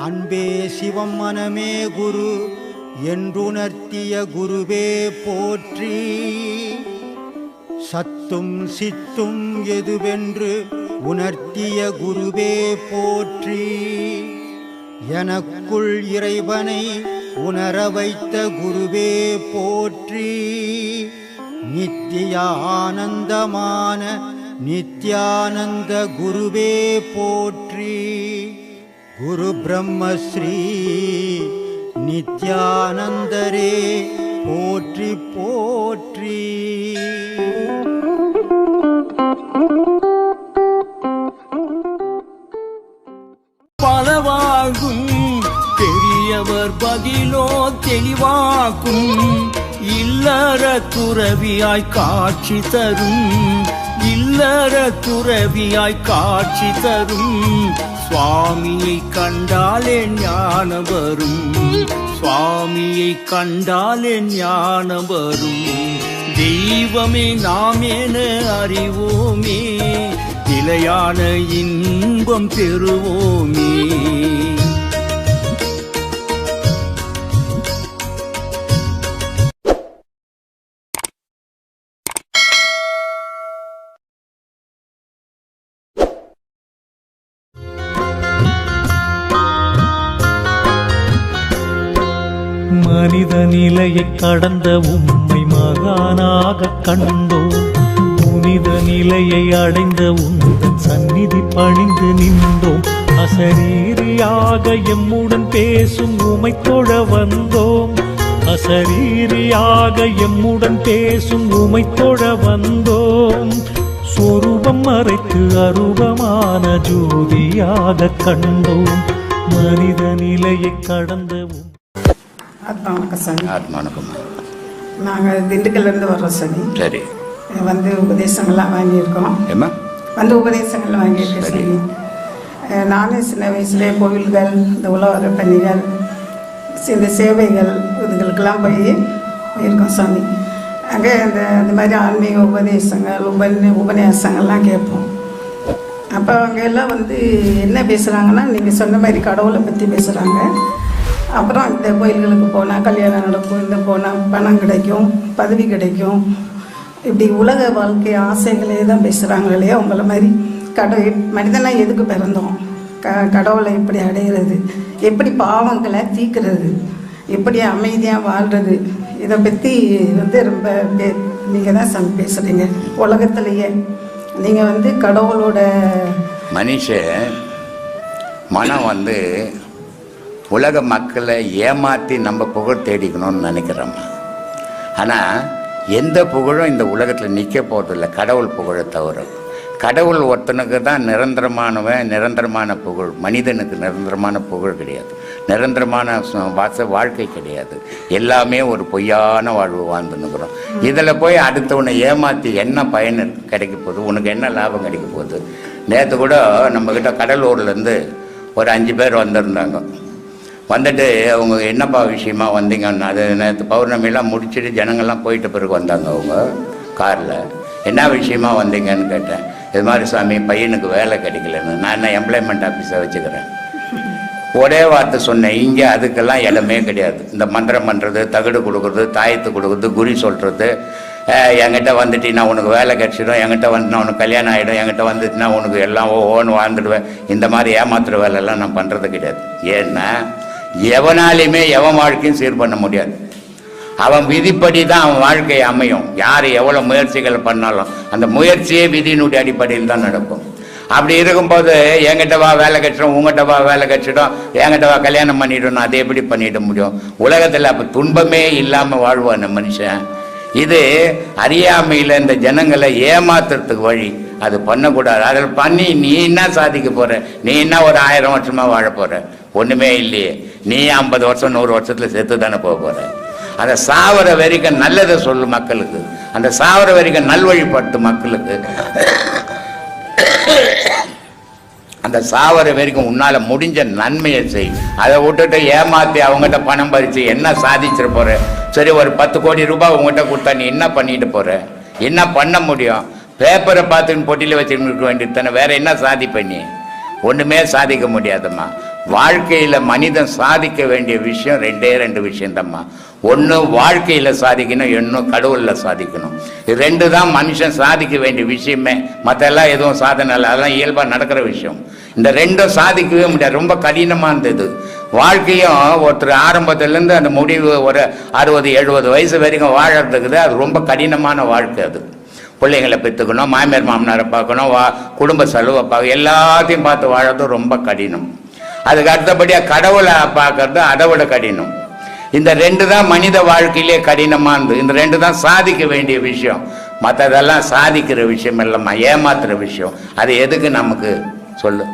அன்பே சிவம் மனமே குரு என்றுணர்த்திய குருவே போற்றி. சத்தும் சித்தும் எதுவென்று உணர்த்திய குருவே போற்றி. எனக்குள் இறைவனை உணர வைத்த குருவே போற்றி. நித்திய ஆனந்தமான நித்யானந்த குருவே போற்றி. குரு பிரம்மஸ்ரீ நித்யானந்தரே போற்றி போற்றி. பலவாகும் பெரியவர் பதிலோ தெளிவாக்கும். இல்லற துறவியாய் காட்சி தரும், இல்லற துறவியாய் காட்சி தரும். சுவாமியை கண்டாலே ஞானம் வரும், சுவாமியை கண்டாலே ஞானம் வரும். தெய்வமே நாம் என அறிவோமே, நிலையான இன்பம் பெறுவோமே. மனித நிலையை கடந்த உம்மை மகானாக கண்டோம். புனித நிலையை அடைந்த உந்தன் சந்நிதி பணிந்து நின்றோம். அசரீரியாக எம்முடன் பேசும் உமை தொழ வந்தோம். அசரீரியாக எம்முடன் பேசும் உமை தொழ வந்தோம். சொரூபம் மறைத்து அரூபமான ஜோதியாக கண்டோம். மனித நிலையை கடந்த ஆத்மாவணக்கம் சாமி. ஆத்மாவணக்கம். நாங்கள் திண்டுக்கல்லேருந்து வர்றோம் சாமி. சரி. வந்து உபதேசங்கள்லாம் வாங்கியிருக்கோம். ஏம்மா? வந்து உபதேசங்கள் வாங்கியிருக்கேன் சாமி. நானும் சின்ன வயசுலேயே கோவில்கள், இந்த உழவர பணிகள், இந்த சேவைகள் இதுகளுக்கெல்லாம் போயிருக்கோம் சாமி. அங்கே இந்த மாதிரி ஆன்மீக உபதேசங்கள் உபன்யாசங்கள்லாம் கேட்போம். அப்போ அவங்க எல்லாம் வந்து என்ன பேசுகிறாங்கன்னா, நீங்கள் சொன்ன மாதிரி கடவுளை பற்றி பேசுகிறாங்க. அப்புறம் இந்த கோயில்களுக்கு போனால் கல்யாணம் நடக்கும், இந்த போனால் பணம் கிடைக்கும், பதவி கிடைக்கும், இப்படி உலக வாழ்க்கை ஆசைகளே தான் பேசுகிறாங்க இல்லையா. உங்களை மாதிரி மனிதனாக எதுக்கு பிறந்தோம், கடவுளை எப்படி அடைகிறது, எப்படி பாவங்களை தீர்க்கிறது, எப்படி அமைதியாக வாழ்கிறது, இதை பற்றி வந்து ரொம்ப நீங்கள் தான் பேசுகிறீங்க. உலகத்திலேயே நீங்கள் வந்து கடவுளோட மனுஷன் மனம் வந்து உலக மக்களை ஏமாற்றி நம்ம புகழ் தேடிக்கணும்னு நினைக்கிறோம். ஆனால் எந்த புகழும் இந்த உலகத்தில் நிற்க போகிறதில்ல, கடவுள் புகழை தவிர. கடவுள் ஒருத்தனுக்கு தான் நிரந்தரமானவன், நிரந்தரமான புகழ். மனிதனுக்கு நிரந்தரமான புகழ் கிடையாது, நிரந்தரமான வாழ்க்கை கிடையாது. எல்லாமே ஒரு பொய்யான வாழ்வு வாழ்ந்துன்னுக்குறோம். இதில் போய் அடுத்தவனை ஏமாற்றி என்ன பயன் கிடைக்க போகுது, உனக்கு என்ன லாபம் கிடைக்க போகுது? நேற்று கூட நம்மக்கிட்ட கடலூர்லேருந்து ஒரு 5 பேர் வந்திருந்தாங்க. வந்துட்டு அவங்க என்னப்பா விஷயமா வந்தீங்கன்னு, அது நேற்று பௌர்ணமிலாம் முடிச்சுட்டு ஜனங்கள்லாம் போயிட்ட பிறகு வந்தாங்க. அவங்க காரில் என்ன விஷயமா வந்தீங்கன்னு கேட்டேன். இது மாதிரி சாமி பையனுக்கு வேலை கிடைக்கலன்னு. நான் என்ன எம்ப்ளாய்மெண்ட் ஆஃபீஸை வச்சுக்கிறேன். ஒரே வார்த்தை சொன்னேன், இங்கே அதுக்கெல்லாம் இடமே கிடையாது. இந்த மந்திரம் பண்ணுறது, தகடு கொடுக்குறது, தாயத்து கொடுக்குறது, குறி சொல்கிறது, என்கிட்ட வந்துட்டின்னா உனக்கு வேலை கிடச்சிடும், என்கிட்ட வந்துட்டுனா உனக்கு கல்யாணம் ஆகிடும், என்கிட்ட வந்துட்டுனா உனக்கு எல்லாம் ஓன்னு வாழ்ந்துடுவேன், இந்த மாதிரி ஏமாத்துற வேலையெல்லாம் நான் பண்ணுறது கிடையாது. ஏன்னா எவனாலையுமே எவன் வாழ்க்கையும் சீர் பண்ண முடியாது. அவன் விதிப்படி தான் அவன் வாழ்க்கை அமையும். யார் எவ்வளோ முயற்சிகள் பண்ணாலும் அந்த முயற்சியே விதியினுடைய அடிப்படையில் தான் நடக்கும். அப்படி இருக்கும்போது என்கிட்ட வா வேலை கட்சிடும், உங்ககிட்ட வா வேலை கட்சிடும், என்கிட்ட வா கல்யாணம் பண்ணிடணும், அதை எப்படி பண்ணிட முடியும்? உலகத்தில் அப்போ துன்பமே இல்லாமல் வாழ்வான் மனுஷன். இது அறியாமையில் இந்த ஜனங்களை ஏமாத்துறதுக்கு வழி. அது பண்ணக்கூடாது. அதில் பண்ணி நீ என்ன சாதிக்க போகிற? நீ என்ன ஒரு 1000 வருஷமாக வாழ போகிற? ஒன்றுமே இல்லையே. நீ 50 வருஷம் 100 வருஷத்தில் செத்து தானே போக போகிற. அந்த சாவர வரைக்கும் நல்லதை சொல்லு மக்களுக்கு. அந்த சாவர வரைக்கும் நல்வழிப்படுத்து மக்களுக்கு. அந்த சாவர வரைக்கும் உன்னால் முடிஞ்ச நன்மையை செய். அதை விட்டுட்டு ஏமாற்றி அவங்ககிட்ட பணம் பறித்து என்ன சாதிச்சிட போகிற? சரி, ஒரு 10 கோடி ரூபாய் உங்ககிட்ட கொடுத்தா நீ என்ன பண்ணிட்டு போகிற? என்ன பண்ண முடியும்? பேப்பரை பார்த்துன்னு பொட்டியில் வச்சுன்னு இருக்க வேண்டியது தானே. வேற என்ன சாதிப்ப நீ? ஒன்றுமே சாதிக்க முடியாதம்மா. வாழ்க்கையில் மனிதன் சாதிக்க வேண்டிய விஷயம் ரெண்டு விஷயம்தாம்மா. ஒன்று வாழ்க்கையில் சாதிக்கணும், இன்னும் கடவுளில் சாதிக்கணும். இது 2 தான் மனுஷன் சாதிக்க வேண்டிய விஷயமே. மற்றெல்லாம் எதுவும் சாதனை இல்லை, அதெல்லாம் இயல்பாக நடக்கிற விஷயம். இந்த 2ம் சாதிக்கவே முடியாது, ரொம்ப கடினமானது. வாழ்க்கையும் ஒருத்தர் ஆரம்பத்துலேருந்து அந்த முடிவு ஒரு 60-70 வயசு வரைக்கும் வாழறதுக்குது, அது ரொம்ப கடினமான வாழ்க்கை. அது பிள்ளைங்களை பெற்றுக்கணும், மாமியார் மாமனாரை பார்க்கணும், குடும்ப செலவை பார்க்க, எல்லாத்தையும் பார்த்து வாழறது ரொம்ப கடினம். அதுக்கு அடுத்தபடியாக கடவுளை பார்க்கறது அதை விட கடினம். இந்த 2 தான் மனித வாழ்க்கையிலே கடினமானது. இந்த 2 தான் சாதிக்க வேண்டிய விஷயம். மற்றதெல்லாம் சாதிக்கிற விஷயம் இல்லைம்மா, ஏமாத்துற விஷயம். அது எதுக்கு நமக்கு சொல்லு?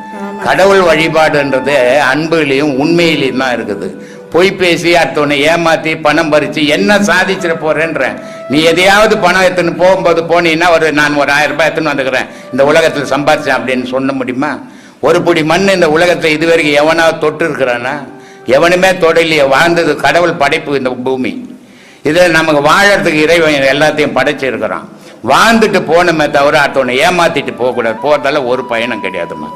கடவுள் வழிபாடுன்றது அன்புலையும் உண்மையிலையும் தான் இருக்குது. பொய் பேசி அடுத்தவனை ஏமாற்றி பணம் பறித்து என்ன சாதிச்சிட போறேன்ற. நீ எதையாவது பணம் எடுத்துன்னு போகும்போது போனீங்கன்னா நான் ஒரு 1000 ரூபாய் எடுத்துன்னு வந்துக்கிறேன், இந்த உலகத்தில் சம்பாதிச்சேன் அப்படின்னு சொல்ல முடியுமா? ஒரு பிடி மண் இந்த உலகத்தில் இதுவரைக்கும் எவனாவது தொட்டு இருக்கிறானா? எவனுமே தொடலையே. வாழ்ந்தது கடவுள் படைப்பு இந்த பூமி. இதில் நமக்கு வாழறதுக்கு இறைவன் எல்லாத்தையும் படைச்சிருக்கிறான். வாழ்ந்துட்டு போனமே தவிர அடுத்தவனை ஏமாத்திட்டு போகக்கூடாது. போகிறதால ஒரு பயணம் கிடையாதுமா.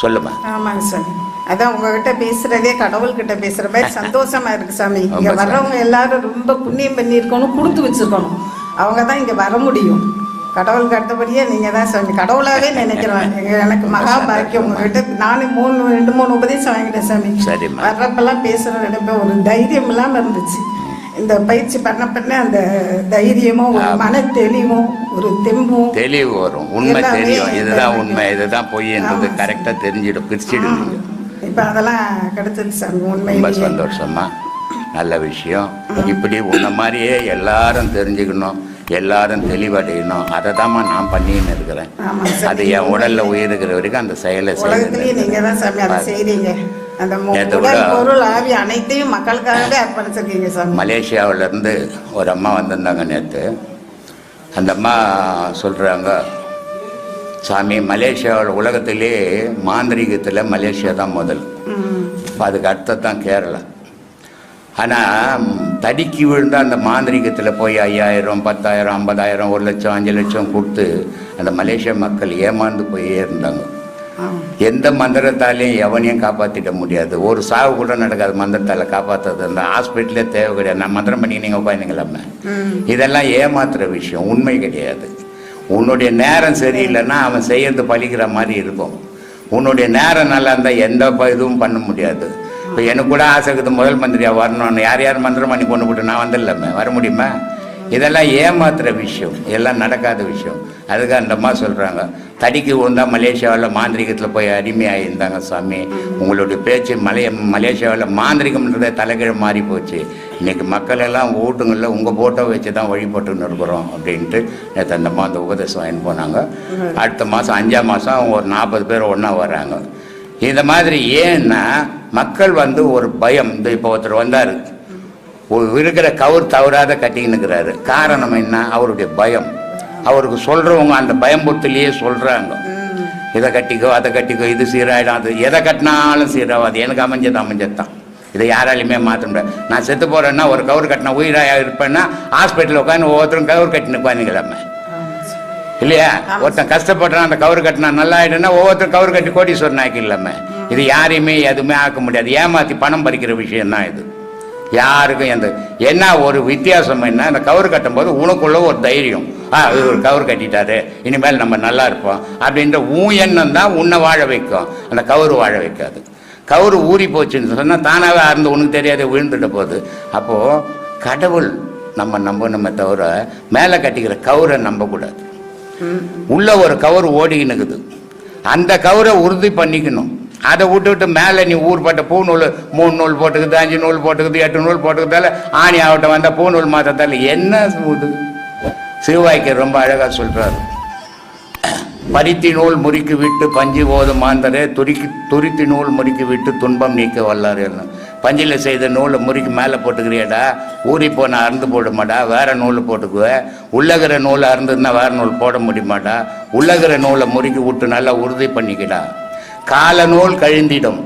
சொல்லுமா. ஆமாங்க சாமி, அதான் உங்ககிட்ட பேசுறதே கடவுள்கிட்ட பேசுற மாதிரி சந்தோஷமா இருக்கு சாமி. இங்க வர்றவங்க எல்லாரும் ரொம்ப புண்ணியம் பண்ணியிருக்கணும், கொடுத்து வச்சிருக்கணும். அவங்க தான் இங்க வர முடியும். கடவுளுக்கு அடுத்தபடியே நீங்க தான் சாமி. கடவுளாவே நினைக்கிறேன். எனக்கு மகா பாக்கியம் உங்ககிட்ட. நானும் 2-3 உபதேசம் வாங்கிட்டேன் சாமி. வர்றப்பெல்லாம் பேசுற நினைப்பேன், ஒரு தைரியம் இல்லாம இருந்துச்சு. இந்த பயிற்சி பண்ண அந்த தைரியமும் ஒரு மன தெளிவும் ஒரு தெம்பும் தெளிவு வரும். உண்மை தெரியும், இதுதான் உண்மை இதுதான் பொய்ன்றது கரெக்டா தெரிஞ்சிடும், பிரிச்சிடுவீங்க. இப்ப அதெல்லாம் கிடைச்சது சாமி. உண்மை ரொம்ப சந்தோஷமா, நல்ல விஷயம். இப்படி உன்ன மாதிரியே எல்லாரும் தெரிஞ்சுக்கணும், எல்லாரும் தெளிவடையணும். அதை தான் நான் பண்ணின்னு இருக்கிறேன். அது என் உடல்ல உயிர் இருக்கிற வரைக்கும் அந்த செயலை செய்யறீங்க. நீங்க தான் சாமி அதை செய்றீங்க. அந்த பொருள் ஆவி அனைத்தையும் மக்களுக்காகவே அர்ப்பணிச்சிருக்கீங்க சாமி. மலேசியாவில இருந்து ஒரு அம்மா வந்திருந்தாங்க நேற்று. அந்த அம்மா சொல்றாங்க, சாமி மலேசியாவில் உலகத்திலே மாந்திரிகத்தில் மலேசியா தான் முதல், அதுக்கு அடுத்ததான் கேரளா. ஆனால் தடிக்கி விழுந்த அந்த மாந்திரிகத்தில் போய் 5000, 10,000, 50,000, 1 லட்சம், 5 லட்சம் கொடுத்து அந்த மலேசியா மக்கள் ஏமாந்து போயே இருந்தாங்க. எந்த மந்திரத்தாலையும் எவனையும் காப்பாற்றிட முடியாது. ஒரு சாவு கூட நடக்காது மந்திரத்தால் காப்பாற்றுறது. அந்த ஹாஸ்பிட்டலே தேவை கிடையாது. நான் மந்திரம் பண்ணி நீங்கள் உட்காந்துங்களாமே. இதெல்லாம் ஏமாத்துற விஷயம், உண்மை கிடையாது. உன்னுடைய நேரம் சரியில்லைன்னா அவன் செய்யறது பழிக்கிற மாதிரி இருக்கும். உன்னுடைய நேரம் நல்லா இருந்தால் எந்த இதுவும் பண்ண முடியாது. இப்போ எனக்கு கூட ஆசை இருக்குது முதல் மந்திரியாக வரணும்னு. யார் மந்திரம் பண்ணி கொண்டு போட்டு நான் வந்துடலாமே, வர முடியுமா? இதெல்லாம் ஏமாத்துற விஷயம், எல்லாம் நடக்காத விஷயம். அதுக்கு அந்த அம்மா சொல்கிறாங்க, தடிக்கு விழுந்தா மலேசியாவில் மாந்திரிகத்தில் போய் அடிமையாக இருந்தாங்க சாமி. உங்களுடைய பேச்சு மலேசியாவில் மாந்திரிகம்ன்றதே தலைகீழ் மாறி போச்சு. இன்றைக்கி மக்கள் எல்லாம் வீட்டுங்களில் உங்கள் ஃபோட்டோ வச்சு தான் வழிபட்டுன்னு இருக்கிறோம் அப்படின்ட்டு நேற்று அந்த அம்மா அந்த உபதேசம் வாங்கிட்டு போனாங்க. அடுத்த மாதம் 5ஆம் மாதம் அவங்க ஒரு 40 பேர் ஒன்றா வர்றாங்க. இந்த மாதிரி ஏன்னா மக்கள் ஒரு பயம். இந்த இப்போ ஒருத்தர் வந்தார், இருக்கிற கவுர் தவறாத கட்டின்னு இருக்கிறாரு. காரணம் என்ன? அவருடைய பயம். அவருக்கு சொல்றவங்க அந்த பயம்புத்திலேயே சொல்றாங்க, இதை கட்டிக்கோ அதை கட்டிக்கோ, இது சீராயிடும், அது எதை கட்டினாலும் சீராகாது. எனக்கு அமைஞ்சதான். இதை யாராலையுமே மாற்ற முடியாது. நான் செத்து போறேன்னா ஒரு கவுர் கட்டினா உயிராக இருப்பேன்னா ஹாஸ்பிட்டலில் உட்காந்து ஒவ்வொருத்தரும் கவுர் கட்டின்னு உட்காந்துக்கலாமே இல்லையா? ஒருத்தன் கஷ்டப்படுறான், அந்த கவுர் கட்டினா நல்லா ஆயிடுன்னா ஒவ்வொருத்தரும் கவுர் கட்டி கோடீஸ்வரன் ஆக்கிடலாமே. இது யாரையுமே எதுவுமே ஆக்க முடியாது. ஏமாற்றி பணம் பறிக்கிற விஷயம்தான் இது. யாருக்கும் என்ன ஒரு வித்தியாசம் என்ன, அந்த கவுர் கட்டும் போது உனக்குள்ள ஒரு தைரியம், ஒரு கவுர் கட்டிட்டாரு இனிமேல் நம்ம நல்லா இருப்போம் அப்படின்ற எண்ணம் தான் உன்னை வாழ வைக்கும். அந்த கவுரு வாழ வைக்காது. கவுரு ஊறி போச்சுன்னு சொன்னால் தானாகவே அறந்து உனக்கு தெரியாத விழுந்துட்ட போகுது. அப்போது கடவுள் நம்ம நம்பணுமே தவிர மேலே கட்டிக்கிற கவுரை நம்பக்கூடாது. உள்ள ஒரு கவுர் ஓடிக்கின்னு இருக்குது, அந்த கவுரை உறுதி பண்ணிக்கணும். அதை விட்டுவிட்டு மேலே நீ ஊர்பட்ட பூநூல் 3 நூல் போட்டுக்குது, 5 நூல் போட்டுக்குது, 8 நூல் போட்டுக்கிறதால ஆணி ஆகட்டும் வந்தால் பூநூல் மாற்றத்தால என்ன ஊது? சிவாய்க்கு ரொம்ப அழகாக சொல்கிறாரு, பருத்தி நூல் முறுக்கி விட்டு பஞ்சு ஓதும் மாந்தரே துருத்தி நூல் முறுக்கி விட்டு துன்பம் நீக்க வல்லாரு. பஞ்சில் செய்த நூலை முறுக்கி மேலே போட்டுக்கிறியடா, ஊறி போன அறுந்து போடுமாடா, வேற நூல் போட்டுக்குவேன். உள்ளகிற நூலை அறுந்துன்னா வேற நூல் போட முடியுமாடா? உள்ளகிற நூலை முறுக்கி விட்டு நல்லா உறுதி பண்ணிக்கிடா. கால நூல் கழிந்திடும்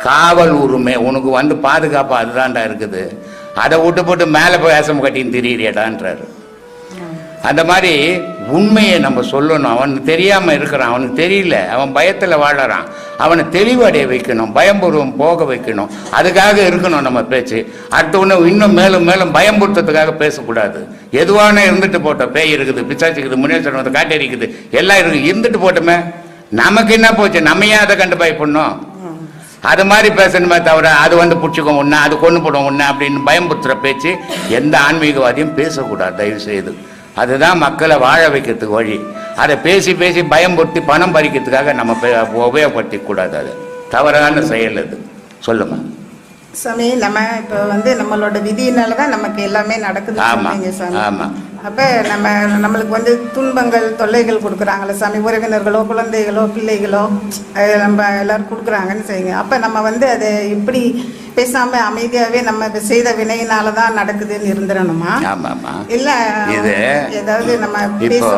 காவல் உரிமை உனக்கு பாதுகாப்பு அதுதான்டா இருக்குது. அதை விட்டு போட்டு மேலே போய் ஆசம் கட்டின்னு திரியிறியடான்றாரு. அந்த மாதிரி உண்மையை நம்ம சொல்லணும். அவனுக்கு தெரியாமல் இருக்கிறான், அவனுக்கு தெரியல, அவன் பயத்தில் வாழறான். அவனை தெளிவடைய வைக்கணும், பயம்பூர்வம் போக வைக்கணும். அதுக்காக இருக்கணும் நம்ம பேச்சு. அடுத்தவொன்று இன்னும் மேலும் மேலும் பயம்புறுத்ததுக்காக பேசக்கூடாது. எதுவான இருந்துட்டு போட்டோம், பேய் இருக்குது, பிசாச்சு இருக்குது, முனேஸ்வரன் வந்து காட்டேரிக்குது, எல்லாம் இருக்குது, இருந்துட்டு போட்டோமே. நமக்கு என்ன போச்சு, நம்ம ஏன் அதை கண்டு பயப்படணும்? அது மாதிரி பேசணுமே தவிர அது வந்து பிடிச்சிக்கும் ஒன்று, அது கொண்டு போடும் ஒன்று அப்படின்னு பயம்புறுத்துகிற பேச்சு எந்த ஆன்மீகவாதியும் பேசக்கூடாது தயவு செய்து. அதுதான் மக்களை வாழ வைக்கிறதுக்கு வழி. அதை பேசி பேசி பயம்படுத்தி பணம் பறிக்கிறதுக்காக நம்ம உபயோகப்படுத்தி கூடாது. அது தவறான செயல். அது சொல்லுங்க சாமி. நம்ம இப்போ வந்து நம்மளோட விதியினால தான் நமக்கு எல்லாமே நடக்குது சாமி. ஆமாம். அப்போ நம்மளுக்கு வந்து துன்பங்கள் தொல்லைகள் கொடுக்குறாங்களே சாமி, உறவினர்களோ குழந்தைகளோ பிள்ளைகளோ நம்ம எல்லோரும் கொடுக்குறாங்கன்னு செய்யுங்க. அப்போ நம்ம வந்து அதை இப்படி பேசாமல் அமைதியாகவே நம்ம செய்த வினையினால தான் நடக்குதுன்னு இருந்துடணுமா? இல்லை இது ஏதாவது நம்ம இப்போ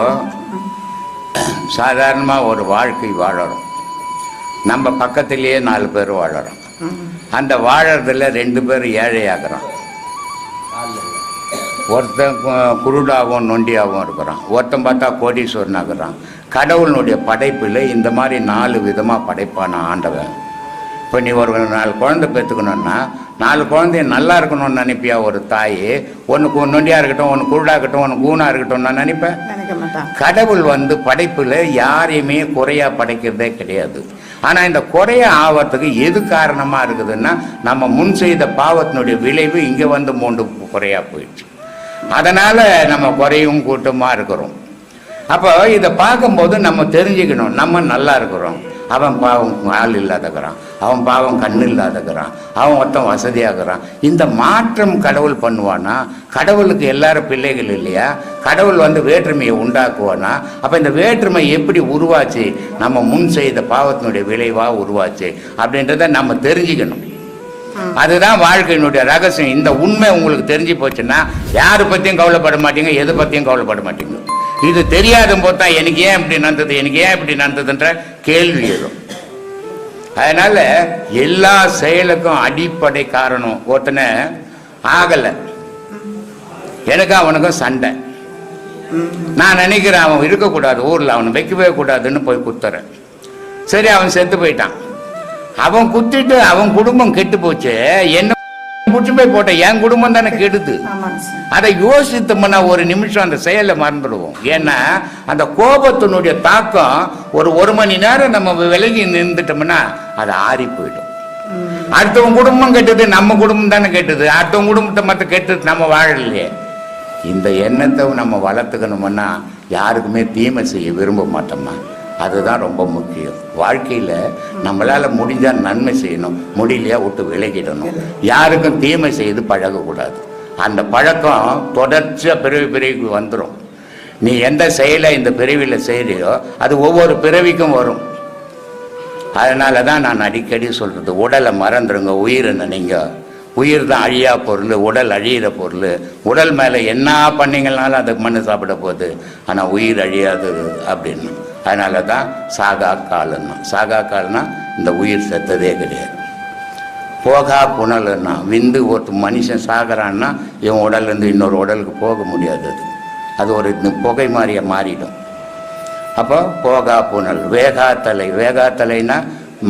சாதாரணமாக ஒரு வாழ்க்கை வாழறோம், நம்ம பக்கத்திலேயே 4 பேர் வாழறோம். அந்த வாழறதுல 2 பேர் ஏழையாகிறோம். ஒருத்தன் குருடாகவும் நொண்டியாகவும் இருக்கிறான், ஒருத்தன் பார்த்தா கோடீஸ்வரன் ஆகிறான். கடவுளுடைய படைப்பில் இந்த மாதிரி 4 விதமாக படைப்பான ஆண்டவன். இப்போ நீ ஒரு 4 குழந்தை பெற்றுக்கணுன்னா 4 குழந்தைய நல்லா இருக்கணும்னு நினைப்பியா? ஒரு தாய் ஒன்று நொண்டியாக இருக்கட்டும், ஒன்று குருடாகட்டும், ஒன்று கூணாக இருக்கட்டும் நான் நினைப்பேன். கடவுள் வந்து படைப்பில் யாரையுமே குறையா படைக்கிறதே கிடையாது. ஆனால் இந்த குறைய ஆவறதுக்கு எது காரணமாக இருக்குதுன்னா நம்ம முன் செய்த பாவத்தினுடைய விளைவு இங்கே வந்து மூண்டு குறையா போயிடுச்சு. அதனால் நம்ம குறையும் கூட்டமாக இருக்கிறோம். அப்போ இதை பார்க்கும்போது நம்ம தெரிஞ்சுக்கணும், நம்ம நல்லா இருக்கிறோம், அவன் பாவம் ஆள் இல்லாதக்கிறான், அவன் பாவம் கண்ணு இல்லாதக்கிறான், அவன் ஒருத்தன் வசதியாகிறான். இந்த மாற்றம் கடவுள் பண்ணுவானா? கடவுளுக்கு எல்லாரும் பிள்ளைகள் இல்லையா? கடவுள் வந்து வேற்றுமையை உண்டாக்குவானா? அப்போ இந்த வேற்றுமை எப்படி உருவாச்சு? நம்ம முன் செய்த பாவத்தினுடைய விளைவாக உருவாச்சு அப்படின்றத நம்ம தெரிஞ்சுக்கணும். அதுதான் வாழ்க்கையினுடைய ரகசியம். இந்த உண்மை உங்களுக்கு தெரிஞ்சு போச்சுன்னா யாரை பற்றியும் கவலைப்பட மாட்டீங்க, எதை பற்றியும் கவலைப்பட மாட்டீங்க. இது தெரியாத போது தான் எனக்கு ஏன் இப்படி நடந்தது, எனக்கு ஏன் இப்படி நடந்ததுன்ற கேள்வி எழும். அதனால எல்லா செயலுக்கும் அடிப்படை காரணம் ஒருத்தனை ஆகலை, எனக்கு அவனுக்கும் சண்டை. நான் நினைக்கிறேன் அவன் இருக்கக்கூடாது ஊரில், அவனை வைக்கவே கூடாதுன்னு போய் குத்துறேன். சரி, அவன் செத்து போயிட்டான். அவன் குத்திட்டு அவன் குடும்பம் கெட்டு போச்சு, என்ன பிடிச்சி போய் போட்ட என் குடும்பம் தானே கெடுது. அதை யோசித்தோம்னா ஒரு நிமிஷம் அந்த செயலை மறந்துடுவோம். ஏன்னா அந்த கோபத்தினுடைய தாக்கம் ஒரு மணி நேரம் நம்ம விலகி நின்றுட்டோம்னா அது ஆறி போயிடும். அடுத்தவங்க குடும்பம் கெட்டது, நம்ம குடும்பம் தானே கெட்டது, அடுத்தவங்க குடும்பத்தை மற்ற கெட்டது நம்ம வாழலையே. இந்த எண்ணத்தை நம்ம வளர்த்துக்கணும்னா யாருக்குமே தீமை செய்ய விரும்ப மாட்டோம்மா. அதுதான் ரொம்ப முக்கியம். வாழ்க்கையில் நம்மளால் முடிஞ்சால் நன்மை செய்யணும், முடியலையா விட்டு விலகிடணும். யாருக்கும் தீமை செய்து பழகக்கூடாது. அந்த பழக்கம் தொடர்ச்சியாக பிறவிக்கு வந்துடும். நீ எந்த செயலை இந்த பிறவியில் செய்கிறியோ அது ஒவ்வொரு பிறவிக்கும் வரும். அதனால தான் நான் அடிக்கடி சொல்கிறது, உடலை மறந்துடுங்க, உயிரை நினைங்க. உயிர் தான் அழியா பொருள், உடல் அழியிற பொருள். உடல் மேலே என்ன பண்ணிங்கனாலும் அது மண்ணு சாப்பிட போகுது, ஆனால் உயிர் அழியாது அப்படின்னு. அதனால தான் சாகா காலன்னா, சாகா கால்னா இந்த உயிர் செத்ததே கிடையாது. போகா புனல்னா, விந்து ஒரு மனுஷன் சாகிறான்னா இவன் உடல்லேருந்து இன்னொரு உடலுக்கு போக முடியாது. அது ஒரு புகை மாதிரியே மாறிடும். அப்போ போகா புனல். வேகாத்தலை, வேகாத்தலைனா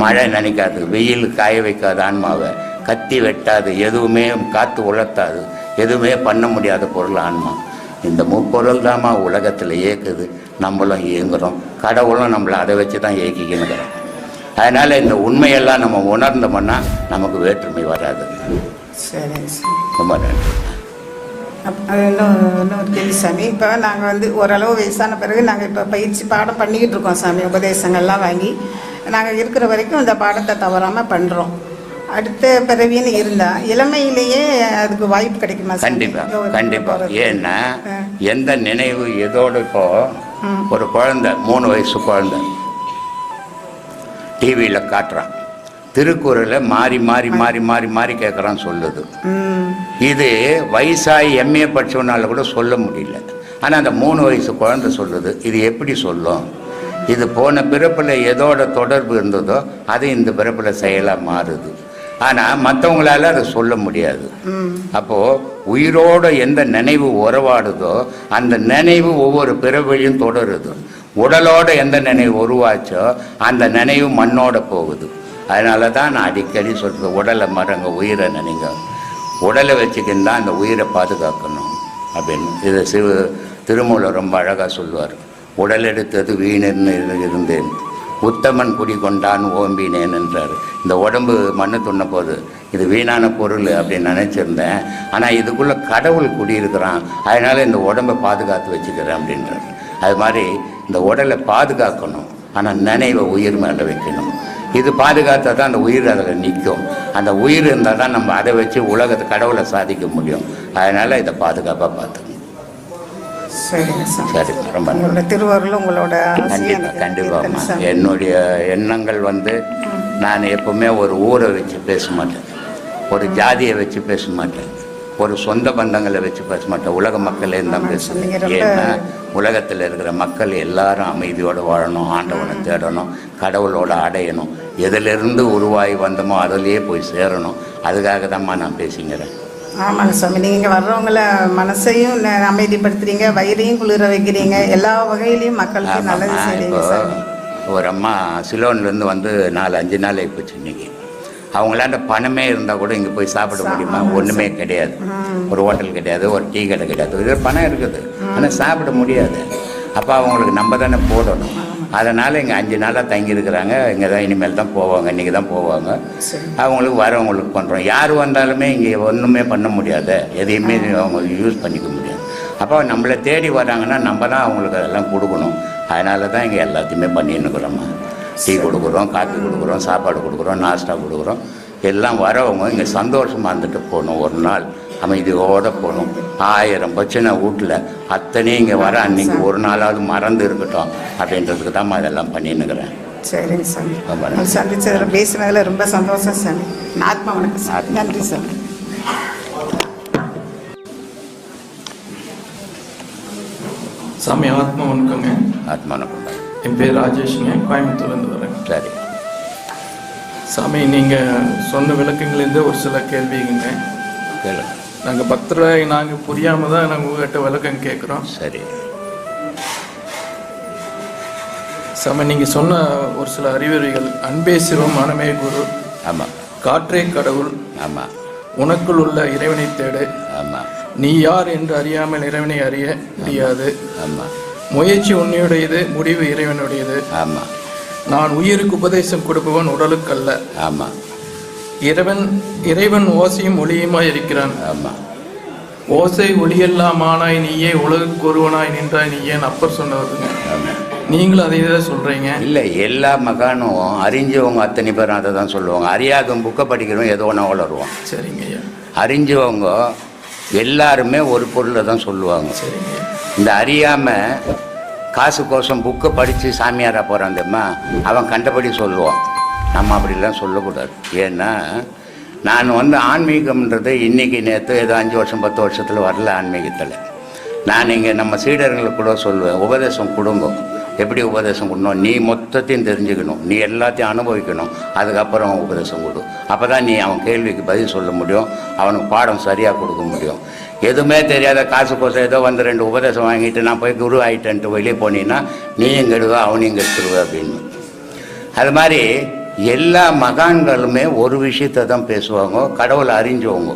மழை நினைக்காது, வெயில் காய வைக்காது ஆன்மாவை, கத்தி வெட்டாது, எதுவுமே காற்று உலர்த்தாது, எதுவுமே பண்ண முடியாத பொருள் ஆன்மா. இந்த முப்பொருள் தான்மா உலகத்தில் இயக்குது, நம்மளும் இயங்குகிறோம், கடவுளும் நம்மளை அதை வச்சு தான் இயக்கிக்கணுங்கிறோம். அதனால் இந்த உண்மையெல்லாம் நம்ம உணர்ந்தோம்னா நமக்கு வேற்றுமை வராது. சரி, ரொம்ப நன்றி. இன்னொரு கேள்வி சாமி. இப்போ நாங்கள் வந்து ஓரளவு வயசான பிறகு நாங்கள் இப்போ பயிற்சி பாடம் பண்ணிக்கிட்டு இருக்கோம் சாமி. உபதேசங்கள்லாம் வாங்கி நாங்கள் இருக்கிற வரைக்கும் இந்த பாடத்தை தவறாமல் பண்ணுறோம். அடுத்த பிறவின்னு இருந்தால் இளமையிலேயே அதுக்கு வாய்ப்பு கிடைக்குமா? கண்டிப்பாக கண்டிப்பாக. ஏன்னா எந்த நினைவு எதோட இப்போ ஒரு குழந்தை 3 வயசு குழந்தை டிவியில் காட்டுறான், திருக்குறளை மாறி மாறி மாறி மாறி மாறி கேட்குறான்னு சொல்லுது. இது வயசாகி எம்ஏ படித்தவனால கூட சொல்ல முடியல. ஆனால் அந்த 3 வயசு குழந்தை சொல்லுது. இது எப்படி சொல்லும்? இது போன பிறப்பில் எதோட தொடர்பு இருந்ததோ அது இந்த பிறப்பில் செயலாக மாறுது. ஆனால் மற்றவங்களால அதை சொல்ல முடியாது. அப்போது உயிரோடு எந்த நினைவு உறவாடுதோ அந்த நினைவு ஒவ்வொரு பிறவிலையும் தொடருது. உடலோடு எந்த நினைவு உருவாச்சோ அந்த நினைவு மண்ணோட போகுது. அதனால தான் நான் அடிக்கடி சொல்கிறது, உடலை மறங்க உயிரை நினைங்க, உடலை வச்சுக்கின்னு தான் அந்த உயிரை பாதுகாக்கணும் அப்படின்னு. இதை திருமூலர் ரொம்ப அழகாக சொல்லுவார். உடல் எடுத்தது வீணின்னு இருந்தேன், உத்தமன் குடி கொண்டான் ஓம்பினேன் என்றார். இந்த உடம்பு மண்ணு துண்ண போது இது வீணான பொருள் அப்படின்னு நினச்சிருந்தேன், ஆனால் இதுக்குள்ளே கடவுள் குடியிருக்கிறான், அதனால் இந்த உடம்பை பாதுகாத்து வச்சுக்கிறேன் அப்படின்றார். அது மாதிரி இந்த உடலை பாதுகாக்கணும், ஆனால் நினைவை உயிர் மேலே வைக்கணும். இது பாதுகாத்தா தான் அந்த உயிர் அதில் நிற்கும். அந்த உயிர் இருந்தால் தான் நம்ம அதை வச்சு உலகத்தை கடவுளை சாதிக்க முடியும். அதனால் இதை பாதுகாப்பாக பார்த்துக்கணும். சரிங்க சார். சரி, ரொம்ப உங்களோட திருவாரூரில் உங்களோட கண்டிப்பாக என்னுடைய எண்ணங்கள் வந்து நான் எப்பவுமே ஒரு ஊரை வச்சு பேச மாட்டேன், ஒரு ஜாதியை வச்சு பேச மாட்டேன், ஒரு சொந்த பந்தங்களை வச்சு பேச மாட்டேன், உலக மக்களே தான் பேசுவேன். ஏன்னா உலகத்தில் இருக்கிற மக்கள் எல்லாரும் அமைதியோடு வாழணும், ஆண்டவனை தேடணும், கடவுளோட அடையணும், எதிலிருந்து உருவாகி வந்தோமோ அதிலேயே போய் சேரணும். அதுக்காக தான்மா நான் பேசிங்கிறேன். ஆமாங்க சாமி, நீங்கள் வர்றவங்கள மனசையும் அமைதிப்படுத்துறீங்க, வயிறையும் குளிர வைக்கிறீங்க, எல்லா வகையிலையும் மக்களுக்கு நல்லது செய்றீங்க சார். ஒரு அம்மா சிலோன்லேருந்து வந்து 4-5 நாள் ஆகிப்போச்சு. இன்னைக்கு அவங்களாண்ட பணமே இருந்தால் கூட இங்கே போய் சாப்பிட முடியுமா? ஒன்றுமே கிடையாது. ஒரு ஹோட்டல் கிடையாது, ஒரு டீ கடை கிடையாது. இது பணம் இருக்குது, ஆனால் சாப்பிட முடியாது. அப்போ அவங்களுக்கு நம்ம தானே போடணும். அதனால் இங்கே 5 நாளாக தங்கியிருக்கிறாங்க. இங்கே தான் இனிமேல் தான் போவாங்க, இன்றைக்கி தான் போவாங்க. அவங்களுக்கு வரவங்களுக்கு பண்ணுறோம். யார் வந்தாலுமே இங்கே ஒன்றுமே பண்ண முடியாது, எதையுமே அவங்க யூஸ் பண்ணிக்க முடியாது. அப்போ நம்மளை தேடி வராங்கன்னா நம்ம தான் அவங்களுக்கு அதெல்லாம் கொடுக்கணும். அதனால தான் இங்கே எல்லாத்தையுமே பண்ணின்னுக்குறோம்மா. டீ கொடுக்குறோம், காஃபி கொடுக்குறோம், சாப்பாடு கொடுக்குறோம், நாஸ்டா கொடுக்குறோம். எல்லாம் வரவங்க இங்கே சந்தோஷமாக இருந்துட்டு போகணும், ஒரு நாள் அமைதியோடு போகணும். 1000 பிரச்சனை வீட்டில் அத்தனையும் இங்கே வர அன்றைக்கி ஒரு நாளாவது மறந்து இருக்கட்டும் அப்படின்றதுக்கு தான் அதெல்லாம் பண்ணின்னுக்கிறேன். சரிங்க சார், சந்திச்சதில் பேசினதில் ரொம்ப சந்தோஷம் சார். ஆத்மா வணக்கம் சார். நன்றி சார். சாமி ஆத்மா வணக்கங்க. ஆத்மா வணக்கம். என் பேர் ராஜேஷ்ங்க, கோயம்புத்தூர்லேருந்து வரேன். சரி சாமி, நீங்கள் சொன்ன விளக்கங்கள்லேருந்து ஒரு சில கேள்விங்க கேளு. நாங்கள் பக்தராக நாங்கள் புரியாமல் தான் நாங்கள் உங்கள்கிட்ட விளக்கம் கேட்குறோம். சரி சாமி, நீங்கள் சொன்ன ஒரு சில அறிவுரைகள், அன்பே சிவம் மனமே குரு, ஆமாம், காற்றே கடவுள், ஆமாம், உனக்குள் உள்ள இறைவனை தேடு, ஆமாம், நீ யார் என்று அறியாமல் இறைவனை அறிய முடியாது, ஆமாம், முயற்சி உன்னுடையது, முடிவு இறைவனுடையது, ஆமாம், நான் உயிருக்கு உபதேசம் கொடுப்பவன் உடலுக்கல்ல, ஆமாம், இறைவன் ஓசையும் ஒளியுமாய் இருக்கிறான், ஆமாம், ஓசை ஒளியெல்லாம் ஆனாய் நீயே, உலகுக்கு ஒருவனாய் நின்றாய் நீயேன்னு அப்பர் சொன்னவருங்க. ஆமாம். நீங்களும் அதை தான் சொல்கிறீங்க. இல்லை, எல்லா மகானும் அறிஞ்சவங்க அத்தனை பேரும் அதை தான் சொல்லுவாங்க. அறியாதவங்க புக்கை படிக்கிறவங்க ஏதோ ஒன்று வளருவான். சரிங்க ஐயா. அறிஞ்சவங்க எல்லாருமே ஒரு பொருளை தான் சொல்லுவாங்க. சரிங்க. இந்த அறியாமல் காசு கோசம் புக்கை படித்து சாமியாராக போகிறான் தெரியுமா, அவன் கண்டபடி சொல்லுவான். நம்ம அப்படிலாம் சொல்லக்கூடாது. ஏன்னா நான் வந்து ஆன்மீகம்ன்றது இன்றைக்கி நேற்று ஏதோ 5 வருஷம் 10 வருஷத்தில் வரல ஆன்மீகத்தில். நான் இங்கே நம்ம சீடர்களுக்கு கூட சொல்லுவேன், உபதேசம் கொடுங்க. எப்படி உபதேசம் கொடுக்கணும்? நீ மொத்தத்தையும் தெரிஞ்சுக்கணும், நீ எல்லாத்தையும் அனுபவிக்கணும், அதுக்கப்புறம் உபதேசம் கொடு. அப்போ தான் நீ அவன் கேள்விக்கு பதில் சொல்ல முடியும், அவனுக்கு பாடம் சரியாக கொடுக்க முடியும். எதுவுமே தெரியாத காசு கோசம் ஏதோ வந்து 2 உபதேசம் வாங்கிட்டு நான் போய் குரு ஆகிட்டேன்ட்டு வெளியே போனீங்கன்னா நீயும் கெடுவா அவனையும் கெடுத்துருவ அப்படின்னு. அது மாதிரி எல்லா மகான்களுமே ஒரு விஷயத்தை தான் பேசுவாங்க, கடவுளை அறிஞ்சவங்க.